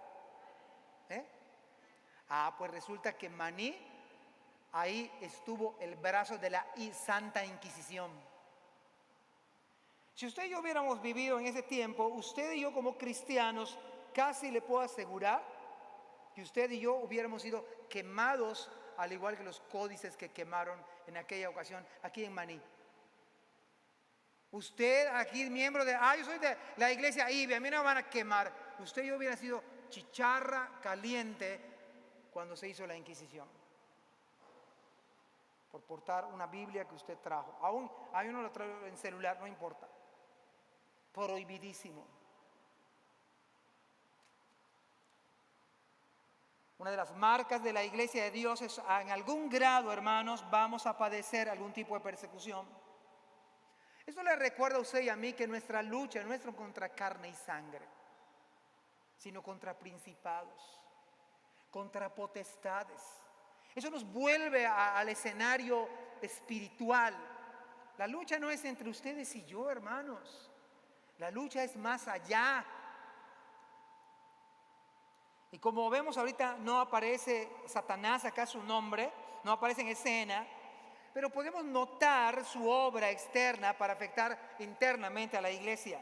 Pues resulta que en Maní, ahí estuvo el brazo de la Santa Inquisición. Si usted y yo hubiéramos vivido en ese tiempo, usted y yo como cristianos, casi le puedo asegurar que usted y yo hubiéramos sido quemados, al igual que los códices que quemaron en aquella ocasión aquí en Maní. Usted aquí, miembro de, yo soy de la iglesia IBE, a mí no me van a quemar. Usted y yo hubiera sido chicharra caliente cuando se hizo la Inquisición, por portar una Biblia que usted trajo. Aún hay uno lo trae en celular, no importa. Prohibidísimo. Una de las marcas de la iglesia de Dios es, en algún grado, hermanos, vamos a padecer algún tipo de persecución. Esto le recuerda a usted y a mí que nuestra lucha no es contra carne y sangre, sino contra principados, contra potestades. Eso nos vuelve al escenario espiritual. La lucha no es entre ustedes y yo, hermanos. La lucha es más allá. Y como vemos ahorita, no aparece Satanás acá su nombre, no aparece en escena, pero podemos notar su obra externa para afectar internamente a la iglesia.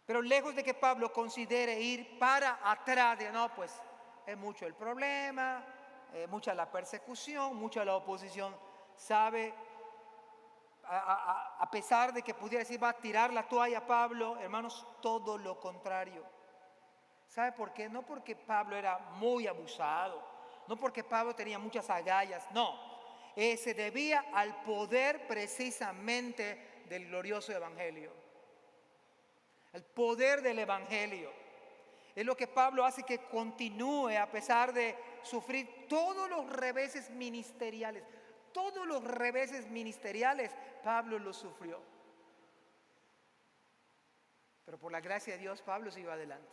Pero lejos de que Pablo considere ir para atrás, de no, pues es mucho el problema, mucha la persecución, mucha la oposición, sabe, a pesar de que pudiera decir va a tirar la toalla Pablo, hermanos, todo lo contrario. ¿Sabe por qué? No porque Pablo era muy abusado, no porque Pablo tenía muchas agallas, no. Se debía al poder precisamente del glorioso evangelio. El poder del evangelio. Es lo que Pablo hace que continúe a pesar de sufrir todos los reveses ministeriales. Todos los reveses ministeriales Pablo los sufrió. Pero por la gracia de Dios, Pablo siguió adelante.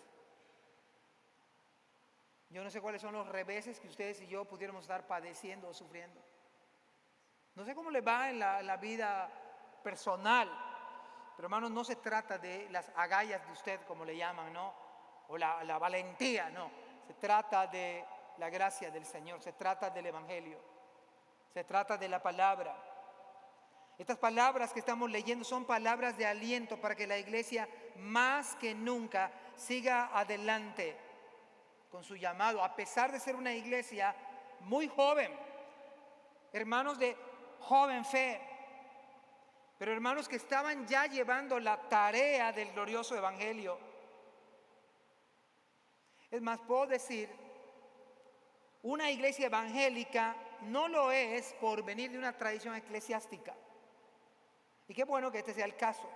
Yo no sé cuáles son los reveses que ustedes y yo pudiéramos estar padeciendo o sufriendo. No sé cómo le va en la vida personal, pero hermanos, no se trata de las agallas de usted, como le llaman, ¿no? O la valentía, no. Se trata de la gracia del Señor, se trata del Evangelio, se trata de la palabra. Estas palabras que estamos leyendo son palabras de aliento para que la iglesia más que nunca siga adelante con su llamado, a pesar de ser una iglesia muy joven, hermanos de joven fe, pero hermanos que estaban ya llevando la tarea del glorioso evangelio. Es más, puedo decir, una iglesia evangélica no lo es por venir de una tradición eclesiástica. Y qué bueno que este sea el caso.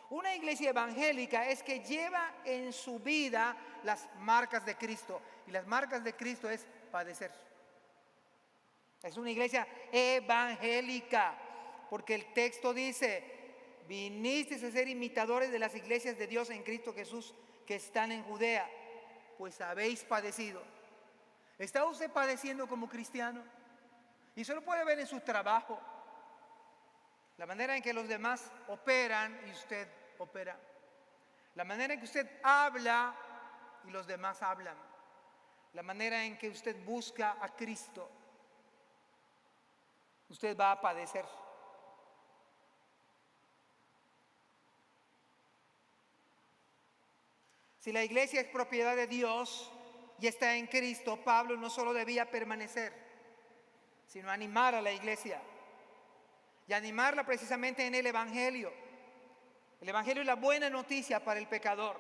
Una iglesia evangélica es que lleva en su vida las marcas de Cristo. Y las marcas de Cristo es padecer. Es una iglesia evangélica. Porque el texto dice, vinisteis a ser imitadores de las iglesias de Dios en Cristo Jesús que están en Judea, pues habéis padecido. ¿Está usted padeciendo como cristiano? Y eso lo puede ver en su trabajo. La manera en que los demás operan y usted opera. La manera en que usted habla y los demás hablan. La manera en que usted busca a Cristo. Usted va a padecer. Si la iglesia es propiedad de Dios y está en Cristo, Pablo no solo debía permanecer, sino animar a la iglesia. Y animarla precisamente en el Evangelio. El Evangelio es la buena noticia para el pecador.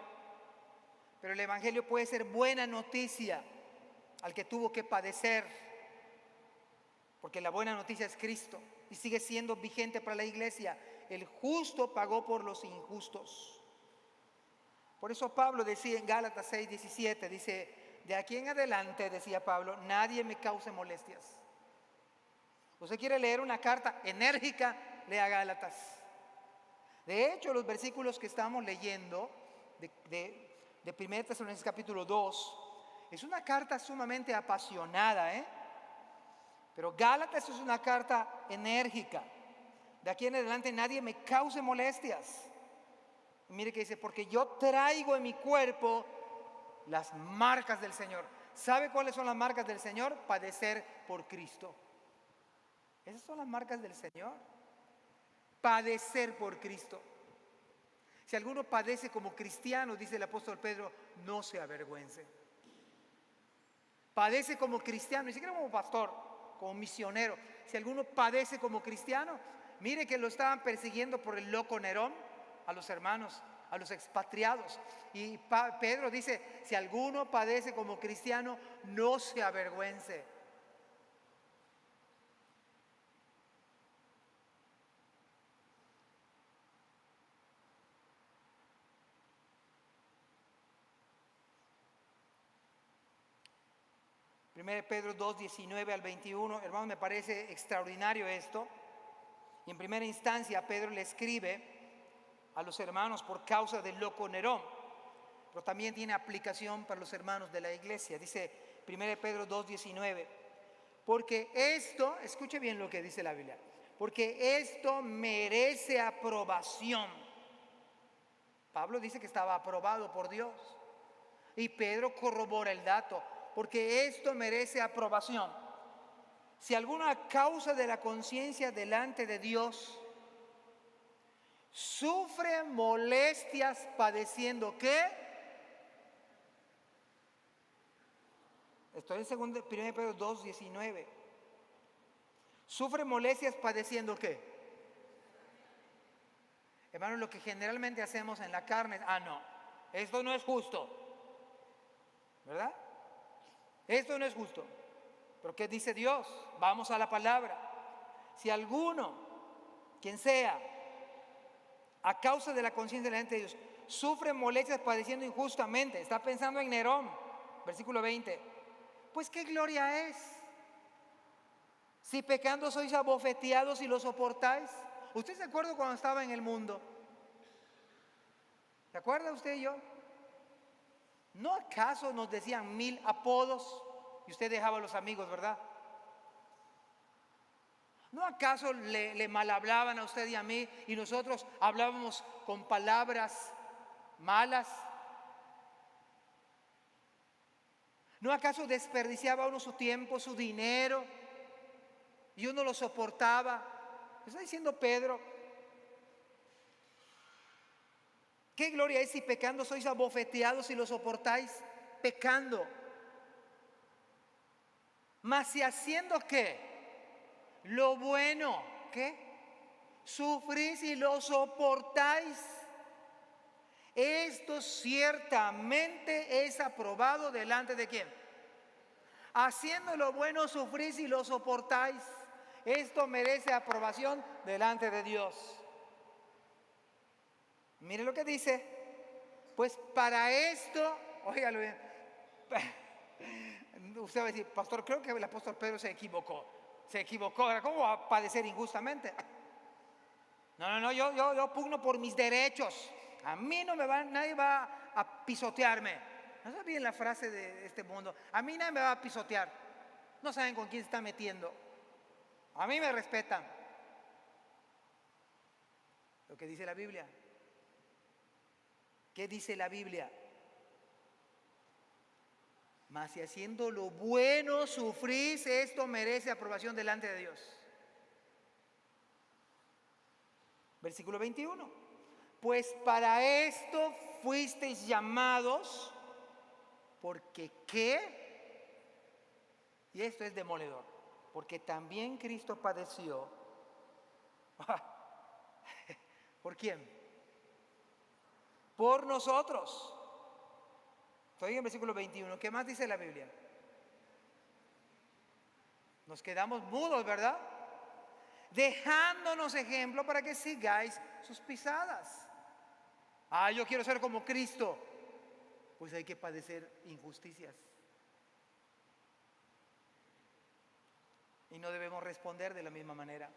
Pero el Evangelio puede ser buena noticia al que tuvo que padecer. Porque la buena noticia es Cristo y sigue siendo vigente para la iglesia. El justo pagó por los injustos. Por eso Pablo decía en Gálatas 6:17, dice, de aquí en adelante, decía Pablo, nadie me cause molestias. Usted quiere leer una carta enérgica, lea Gálatas. De hecho, los versículos que estamos leyendo de 1 Tesalonicenses capítulo 2, es una carta sumamente apasionada, pero Gálatas es una carta enérgica. De aquí en adelante nadie me cause molestias. Y mire que dice, porque yo traigo en mi cuerpo las marcas del Señor. ¿Sabe cuáles son las marcas del Señor? Padecer por Cristo. Esas son las marcas del Señor. Padecer por Cristo. Si alguno padece como cristiano, dice el apóstol Pedro, no se avergüence. Padece como cristiano, ni siquiera como pastor, como misionero. Si alguno padece como cristiano, mire que lo estaban persiguiendo por el loco Nerón, a los hermanos, a los expatriados. Y Pedro dice, si alguno padece como cristiano, no se avergüence. Pedro 2, 19 al 21, hermanos, me parece extraordinario esto. Y en primera instancia Pedro le escribe a los hermanos por causa del loco Nerón, pero también tiene aplicación para los hermanos de la iglesia. Dice 1 Pedro 2, 19, porque esto, escuche bien lo que dice la Biblia, porque esto merece aprobación. Pablo dice que estaba aprobado por Dios y Pedro corrobora el dato, porque esto merece aprobación. Si alguna causa de la conciencia delante de Dios sufre molestias padeciendo, ¿qué? Estoy en 1 Pedro 2, 19. Sufre molestias padeciendo, ¿qué? Hermanos, lo que generalmente hacemos en la carne es, no, esto no es justo, ¿verdad? Esto no es justo. Pero ¿qué dice Dios? Vamos a la palabra. Si alguno, quien sea, a causa de la conciencia delante de Dios, sufre molestias padeciendo injustamente, está pensando en Nerón, versículo 20, pues qué gloria es. Si pecando sois abofeteados y lo soportáis. ¿Usted se acuerda cuando estaba en el mundo? ¿Se acuerda usted y yo? ¿No acaso nos decían 1000 apodos y usted dejaba a los amigos, verdad? ¿No acaso le mal hablaban a usted y a mí y nosotros hablábamos con palabras malas? ¿No acaso desperdiciaba uno su tiempo, su dinero y uno lo soportaba? Está diciendo Pedro, ¿qué gloria es si pecando sois abofeteados y lo soportáis pecando? Mas si haciendo ¿qué? Lo bueno, ¿qué? Sufrís y lo soportáis. Esto ciertamente es aprobado delante de ¿quién? Haciendo lo bueno sufrís y lo soportáis. Esto merece aprobación delante de Dios. Mire lo que dice. Pues para esto, óigalo bien. Usted va a decir, pastor, creo que el apóstol Pedro se equivocó. Se equivocó. ¿Cómo va a padecer injustamente? No, yo pugno por mis derechos. A mí no me va, nadie va a pisotearme. No saben bien la frase de este mundo. A mí nadie me va a pisotear. No saben con quién se está metiendo. A mí me respetan. Lo que dice la Biblia. ¿Qué dice la Biblia? Mas si haciendo lo bueno sufrís, esto merece aprobación delante de Dios. Versículo 21. Pues para esto fuisteis llamados, porque ¿qué? Y esto es demoledor, porque también Cristo padeció. ¿Por quién? Por nosotros. Estoy en el versículo 21. ¿Qué más dice la Biblia? Nos quedamos mudos, ¿verdad? Dejándonos ejemplo para que sigáis sus pisadas. Yo quiero ser como Cristo. Pues hay que padecer injusticias. Y no debemos responder de la misma manera.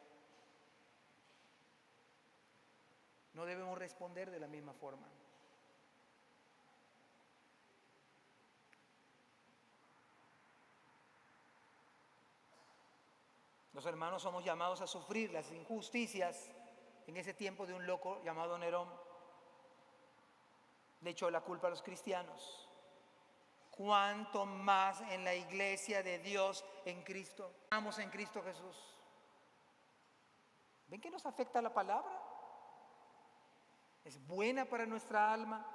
No debemos responder de la misma forma. Los hermanos somos llamados a sufrir las injusticias en ese tiempo de un loco llamado Nerón. Le echó la culpa a los cristianos. Cuánto más en la iglesia de Dios en Cristo. Estamos en Cristo Jesús. ¿Ven que nos afecta la palabra? Es buena para nuestra alma.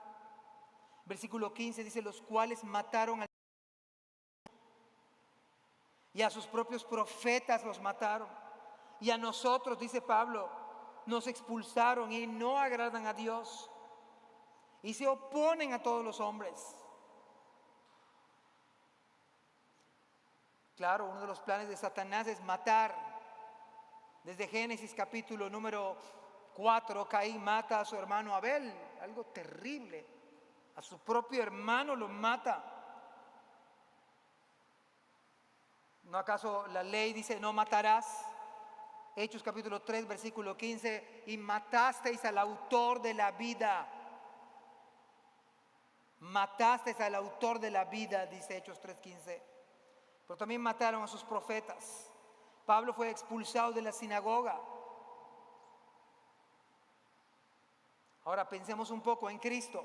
Versículo 15 dice, los cuales mataron al y a sus propios profetas los mataron. Y a nosotros, dice Pablo, nos expulsaron y no agradan a Dios. Y se oponen a todos los hombres. Claro, uno de los planes de Satanás es matar. Desde Génesis capítulo número 4, Caín mata a su hermano Abel. Algo terrible. A su propio hermano lo mata. ¿No acaso la ley dice no matarás? Hechos capítulo 3 versículo 15, y matasteis al autor de la vida. Matasteis al autor de la vida, dice Hechos 3:15. Pero también mataron a sus profetas. Pablo fue expulsado de la sinagoga. Ahora pensemos un poco en Cristo.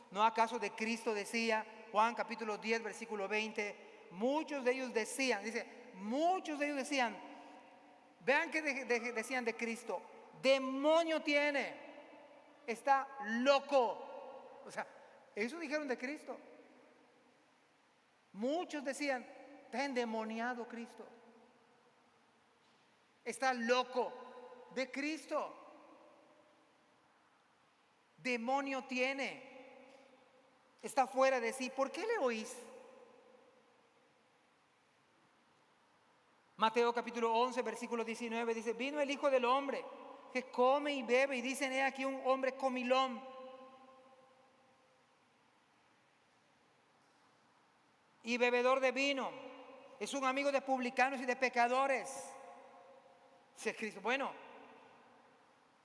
¿No acaso de Cristo decía Juan capítulo 10 versículo 20? Muchos de ellos decían, vean que decían de Cristo, demonio tiene, está loco. O sea, eso dijeron de Cristo. Muchos decían, está endemoniado Cristo, está loco de Cristo, demonio tiene, está fuera de sí. ¿Por qué le oís? Mateo capítulo 11 versículo 19 dice, vino el Hijo del Hombre que come y bebe, y dicen, he aquí un hombre comilón, y bebedor de vino, es un amigo de publicanos y de pecadores. Dice Cristo, bueno,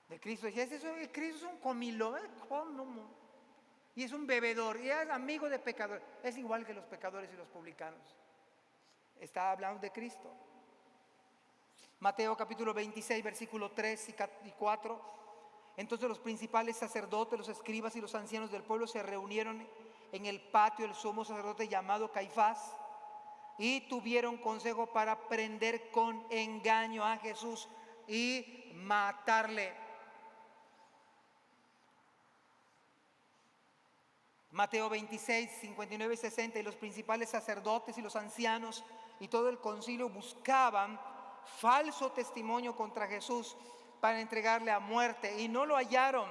de Cristo, dice, Cristo es un comilón. ¿Cómo? y es un bebedor y es amigo de pecadores, es igual que los pecadores y los publicanos. Está hablando de Cristo. Mateo capítulo 26, versículo 3 y 4. Entonces los principales sacerdotes, los escribas y los ancianos del pueblo se reunieron en el patio del sumo sacerdote llamado Caifás y tuvieron consejo para prender con engaño a Jesús y matarle. Mateo 26, 59 y 60, y los principales sacerdotes y los ancianos y todo el concilio buscaban falso testimonio contra Jesús para entregarle a muerte y no lo hallaron,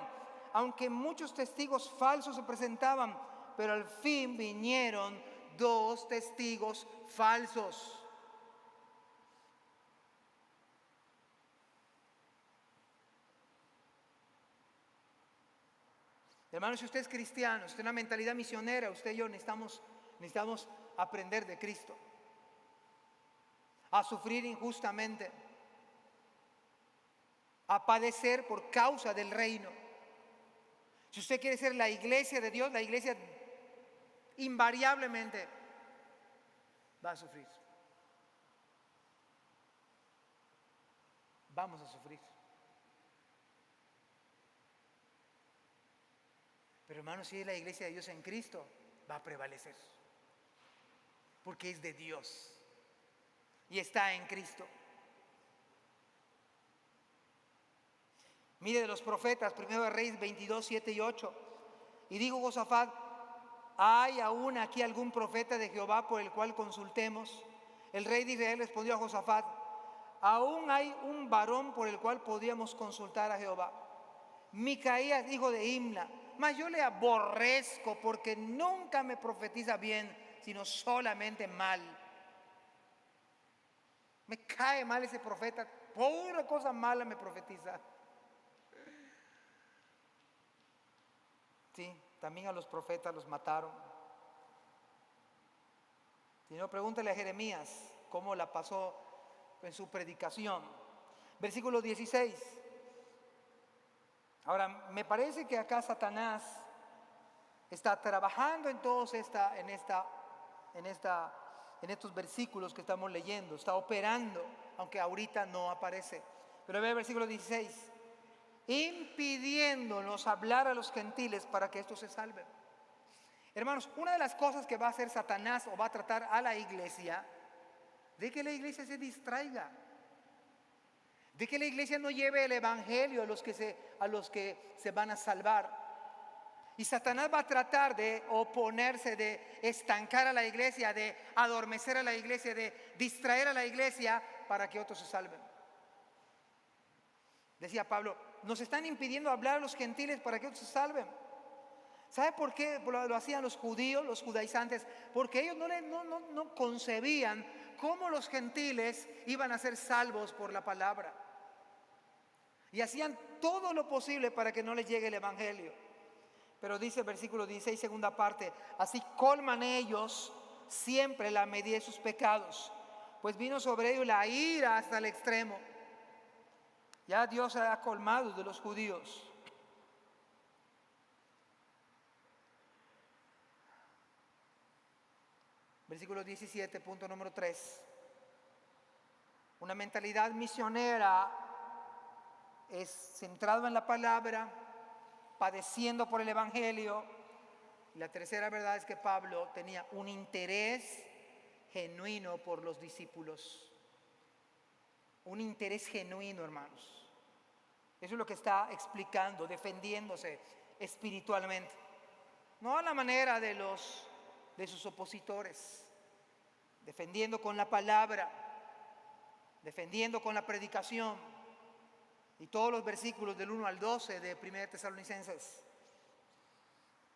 aunque muchos testigos falsos se presentaban, pero al fin vinieron 2 testigos falsos. Hermanos, si usted es cristiano, usted tiene una mentalidad misionera, usted y yo necesitamos aprender de Cristo, a sufrir injustamente, a padecer por causa del reino. Si usted quiere ser la iglesia de Dios, la iglesia invariablemente va a sufrir. Vamos a sufrir. Pero hermanos, si es la iglesia de Dios en Cristo, va a prevalecer. Porque es de Dios y está en Cristo. Mire de los profetas, 1 Reyes 22, 7 y 8. Y dijo Josafat: ¿hay aún aquí algún profeta de Jehová por el cual consultemos? El rey de Israel respondió a Josafat: aún hay un varón por el cual podríamos consultar a Jehová, Micaías, hijo de Imla, mas yo le aborrezco porque nunca me profetiza bien, sino solamente mal. Me cae mal ese profeta, pura cosa mala me profetiza. Sí, también a los profetas los mataron. Si no, pregúntale a Jeremías cómo la pasó en su predicación. Versículo 16. Ahora, me parece que acá Satanás está trabajando en todos en estos versículos que estamos leyendo, está operando, aunque ahorita no aparece. Pero ve el versículo 16, impidiéndonos hablar a los gentiles para que estos se salven. Hermanos, una de las cosas que va a hacer Satanás o va a tratar a la iglesia, de que la iglesia se distraiga, de que la iglesia no lleve el evangelio a los que se van a salvar. Y Satanás va a tratar de oponerse, de estancar a la iglesia, de adormecer a la iglesia, de distraer a la iglesia para que otros se salven. Decía Pablo: nos están impidiendo hablar a los gentiles para que otros se salven. ¿Sabe por qué lo hacían los judíos, los judaizantes? Porque ellos no concebían cómo los gentiles iban a ser salvos por la palabra. Y hacían todo lo posible para que no les llegue el evangelio. Pero dice el versículo 16, segunda parte: así colman ellos siempre la medida de sus pecados, pues vino sobre ellos la ira hasta el extremo. Ya Dios se ha colmado de los judíos. Versículo 17, punto número 3. Una mentalidad misionera es centrado en la palabra, padeciendo por el evangelio. Y la tercera verdad es que Pablo tenía un interés genuino por los discípulos. Un interés genuino, hermanos. Eso es lo que está explicando, defendiéndose espiritualmente. No a la manera de sus opositores, defendiendo con la palabra, defendiendo con la predicación. Y todos los versículos del 1 al 12 de 1 Tesalonicenses.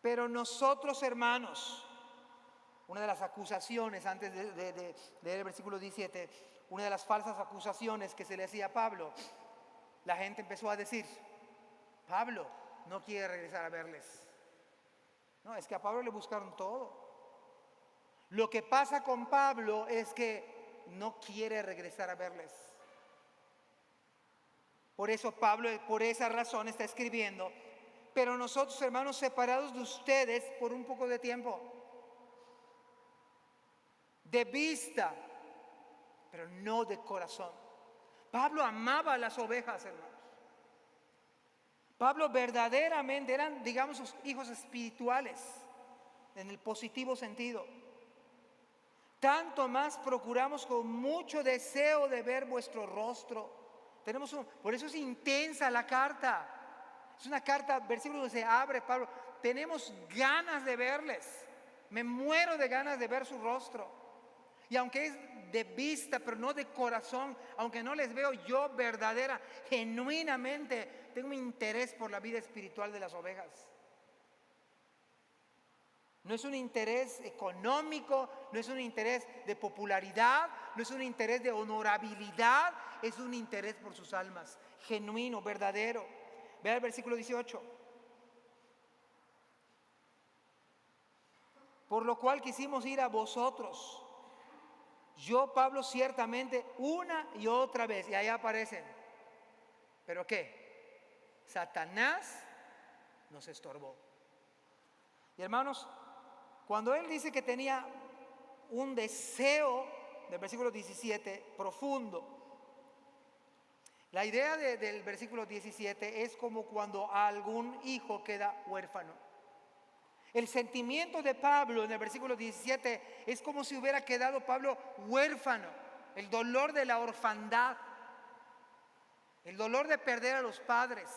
Pero nosotros, hermanos, una de las acusaciones, antes de leer el versículo 17, una de las falsas acusaciones que se le hacía a Pablo, la gente empezó a decir: Pablo no quiere regresar a verles. No, es que a Pablo le buscaron todo. Lo que pasa con Pablo es que no quiere regresar a verles. Por eso Pablo, por esa razón, está escribiendo Pero nosotros, hermanos, separados de ustedes por un poco de tiempo, de vista, pero no de corazón. Pablo amaba a las ovejas, hermanos. Pablo verdaderamente eran, digamos, sus hijos espirituales, en el positivo sentido. Tanto más procuramos con mucho deseo de ver vuestro rostro. Por eso es intensa la carta. Es una carta, versículo donde se abre Pablo. Tenemos ganas de verles. Me muero de ganas de ver su rostro. Y aunque es de vista, pero no de corazón, aunque no les veo, yo verdadera, genuinamente tengo un interés por la vida espiritual de las ovejas. No es un interés económico, no es un interés de popularidad, no es un interés de honorabilidad, es un interés por sus almas, genuino, verdadero. Vea el versículo 18. Por lo cual quisimos ir a vosotros. Yo, Pablo, ciertamente una y otra vez, y ahí aparecen. ¿Pero qué? Satanás nos estorbó. Y hermanos, cuando él dice que tenía un deseo, del versículo 17, profundo, la idea del versículo 17 es como cuando algún hijo queda huérfano. El sentimiento de Pablo en el versículo 17 es como si hubiera quedado Pablo huérfano. El dolor de la orfandad, el dolor de perder a los padres.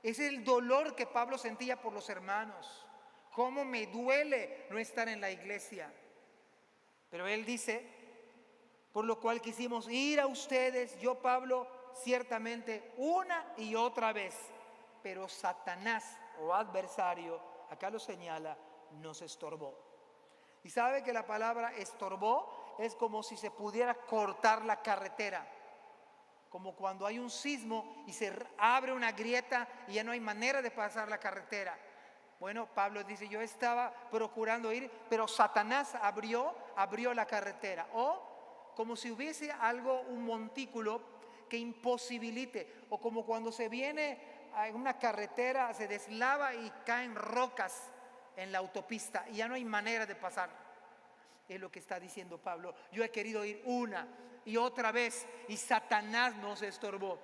Es el dolor que Pablo sentía por los hermanos. Cómo me duele no estar en la iglesia. Pero él dice, por lo cual quisimos ir a ustedes, yo Pablo, ciertamente una y otra vez. Pero Satanás o adversario, acá lo señala, nos estorbó. Y sabe que la palabra estorbó es como si se pudiera cortar la carretera. Como cuando hay un sismo y se abre una grieta y ya no hay manera de pasar la carretera. Bueno, Pablo dice, yo estaba procurando ir, pero Satanás abrió la carretera. O como si hubiese algo, un montículo que imposibilite. O como cuando se viene a una carretera, se deslava y caen rocas en la autopista y ya no hay manera de pasar. Es lo que está diciendo Pablo. Yo he querido ir una y otra vez y Satanás nos estorbó.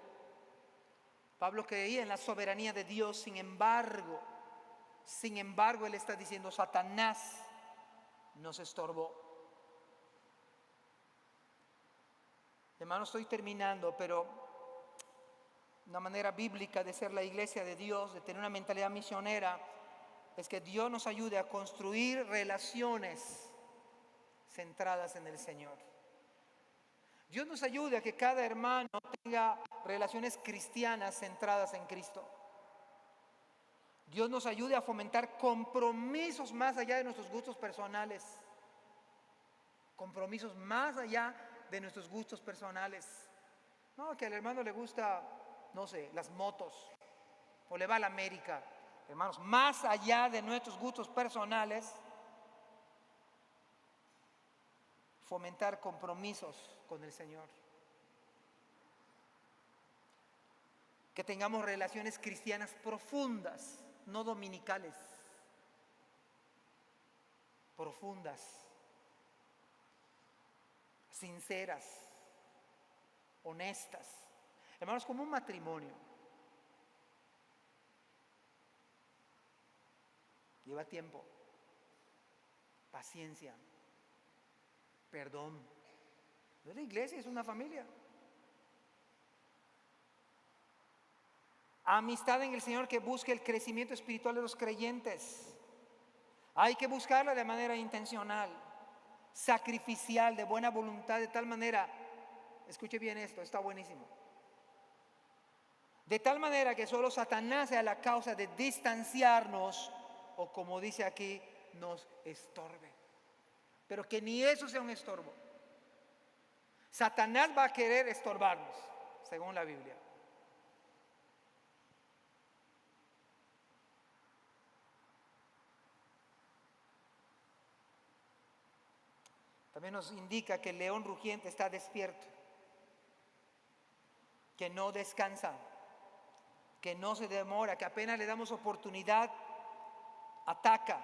Pablo creía en la soberanía de Dios, sin embargo, él está diciendo, Satanás nos estorbó. Hermanos, estoy terminando, pero una manera bíblica de ser la iglesia de Dios, de tener una mentalidad misionera, es que Dios nos ayude a construir relaciones centradas en el Señor. Dios nos ayude a que cada hermano tenga relaciones cristianas centradas en Cristo. Dios nos ayude a fomentar compromisos más allá de nuestros gustos personales. Compromisos más allá de nuestros gustos personales. No, que al hermano le gusta, no sé, las motos, o le va a la América. Hermanos, más allá de nuestros gustos personales, fomentar compromisos con el Señor. Que tengamos relaciones cristianas profundas, no dominicales, profundas, sinceras, honestas. Hermanos, como un matrimonio. Lleva tiempo, paciencia, perdón. La iglesia es una familia. Amistad en el Señor que busque el crecimiento espiritual de los creyentes. Hay que buscarla de manera intencional, sacrificial, de buena voluntad, de tal manera, escuche bien esto, está buenísimo. De tal manera que solo Satanás sea la causa de distanciarnos, o como dice aquí, nos estorbe. Pero que ni eso sea un estorbo. Satanás va a querer estorbarnos, según la Biblia. También nos indica que el león rugiente está despierto, que no descansa, que no se demora, que apenas le damos oportunidad, ataca.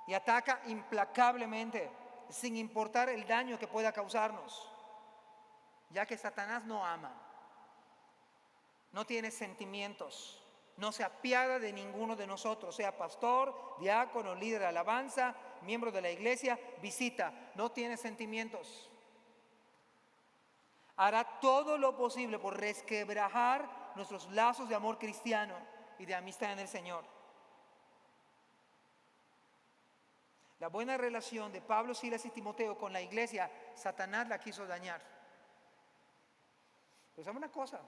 Y ataca implacablemente, sin importar el daño que pueda causarnos. Ya que Satanás no ama, no tiene sentimientos, no se apiada de ninguno de nosotros, sea pastor, diácono, líder de alabanza, miembro de la iglesia, visita, no tiene sentimientos. Hará todo lo posible por resquebrajar nuestros lazos de amor cristiano y de amistad en el Señor. La buena relación de Pablo, Silas y Timoteo con la iglesia, Satanás la quiso dañar. Pero ¿sabe una cosa?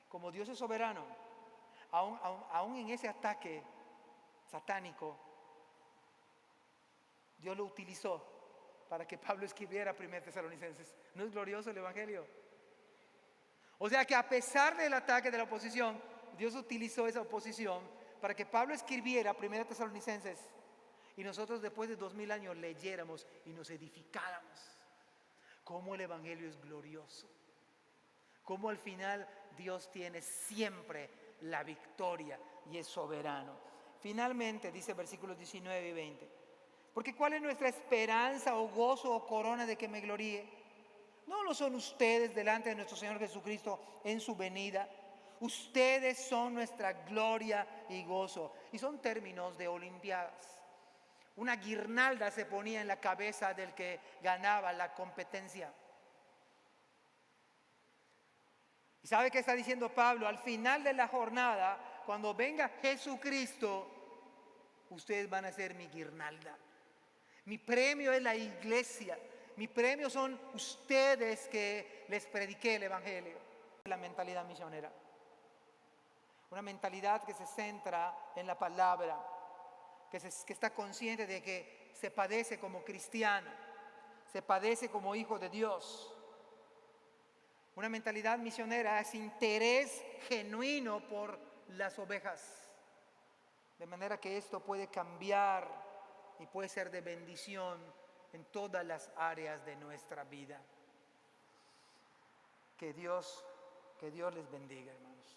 Como Dios es soberano, aún en ese ataque satánico, Dios lo utilizó para que Pablo escribiera 1 Tesalonicenses. ¿No es glorioso el Evangelio? O sea que a pesar del ataque de la oposición, Dios utilizó esa oposición para que Pablo escribiera 1 Tesalonicenses y nosotros después de 2000 años leyéramos y nos edificáramos. Cómo el Evangelio es glorioso. Cómo al final Dios tiene siempre la victoria y es soberano. Finalmente, dice versículos 19 y 20. Porque ¿cuál es nuestra esperanza o gozo o corona de que me gloríe? ¿No lo son ustedes delante de nuestro Señor Jesucristo en su venida? Ustedes son nuestra gloria y gozo. Y son términos de olimpiadas. Una guirnalda se ponía en la cabeza del que ganaba la competencia. ¿Y sabe qué está diciendo Pablo? Al final de la jornada, cuando venga Jesucristo, ustedes van a ser mi guirnalda. Mi premio es la iglesia. Mi premio son ustedes que les prediqué el Evangelio. La mentalidad misionera. Una mentalidad que se centra en la palabra, que está consciente de que se padece como cristiano, se padece como hijo de Dios. Una mentalidad misionera es interés genuino por las ovejas. De manera que esto puede cambiar y puede ser de bendición en todas las áreas de nuestra vida. Que Dios les bendiga, hermanos.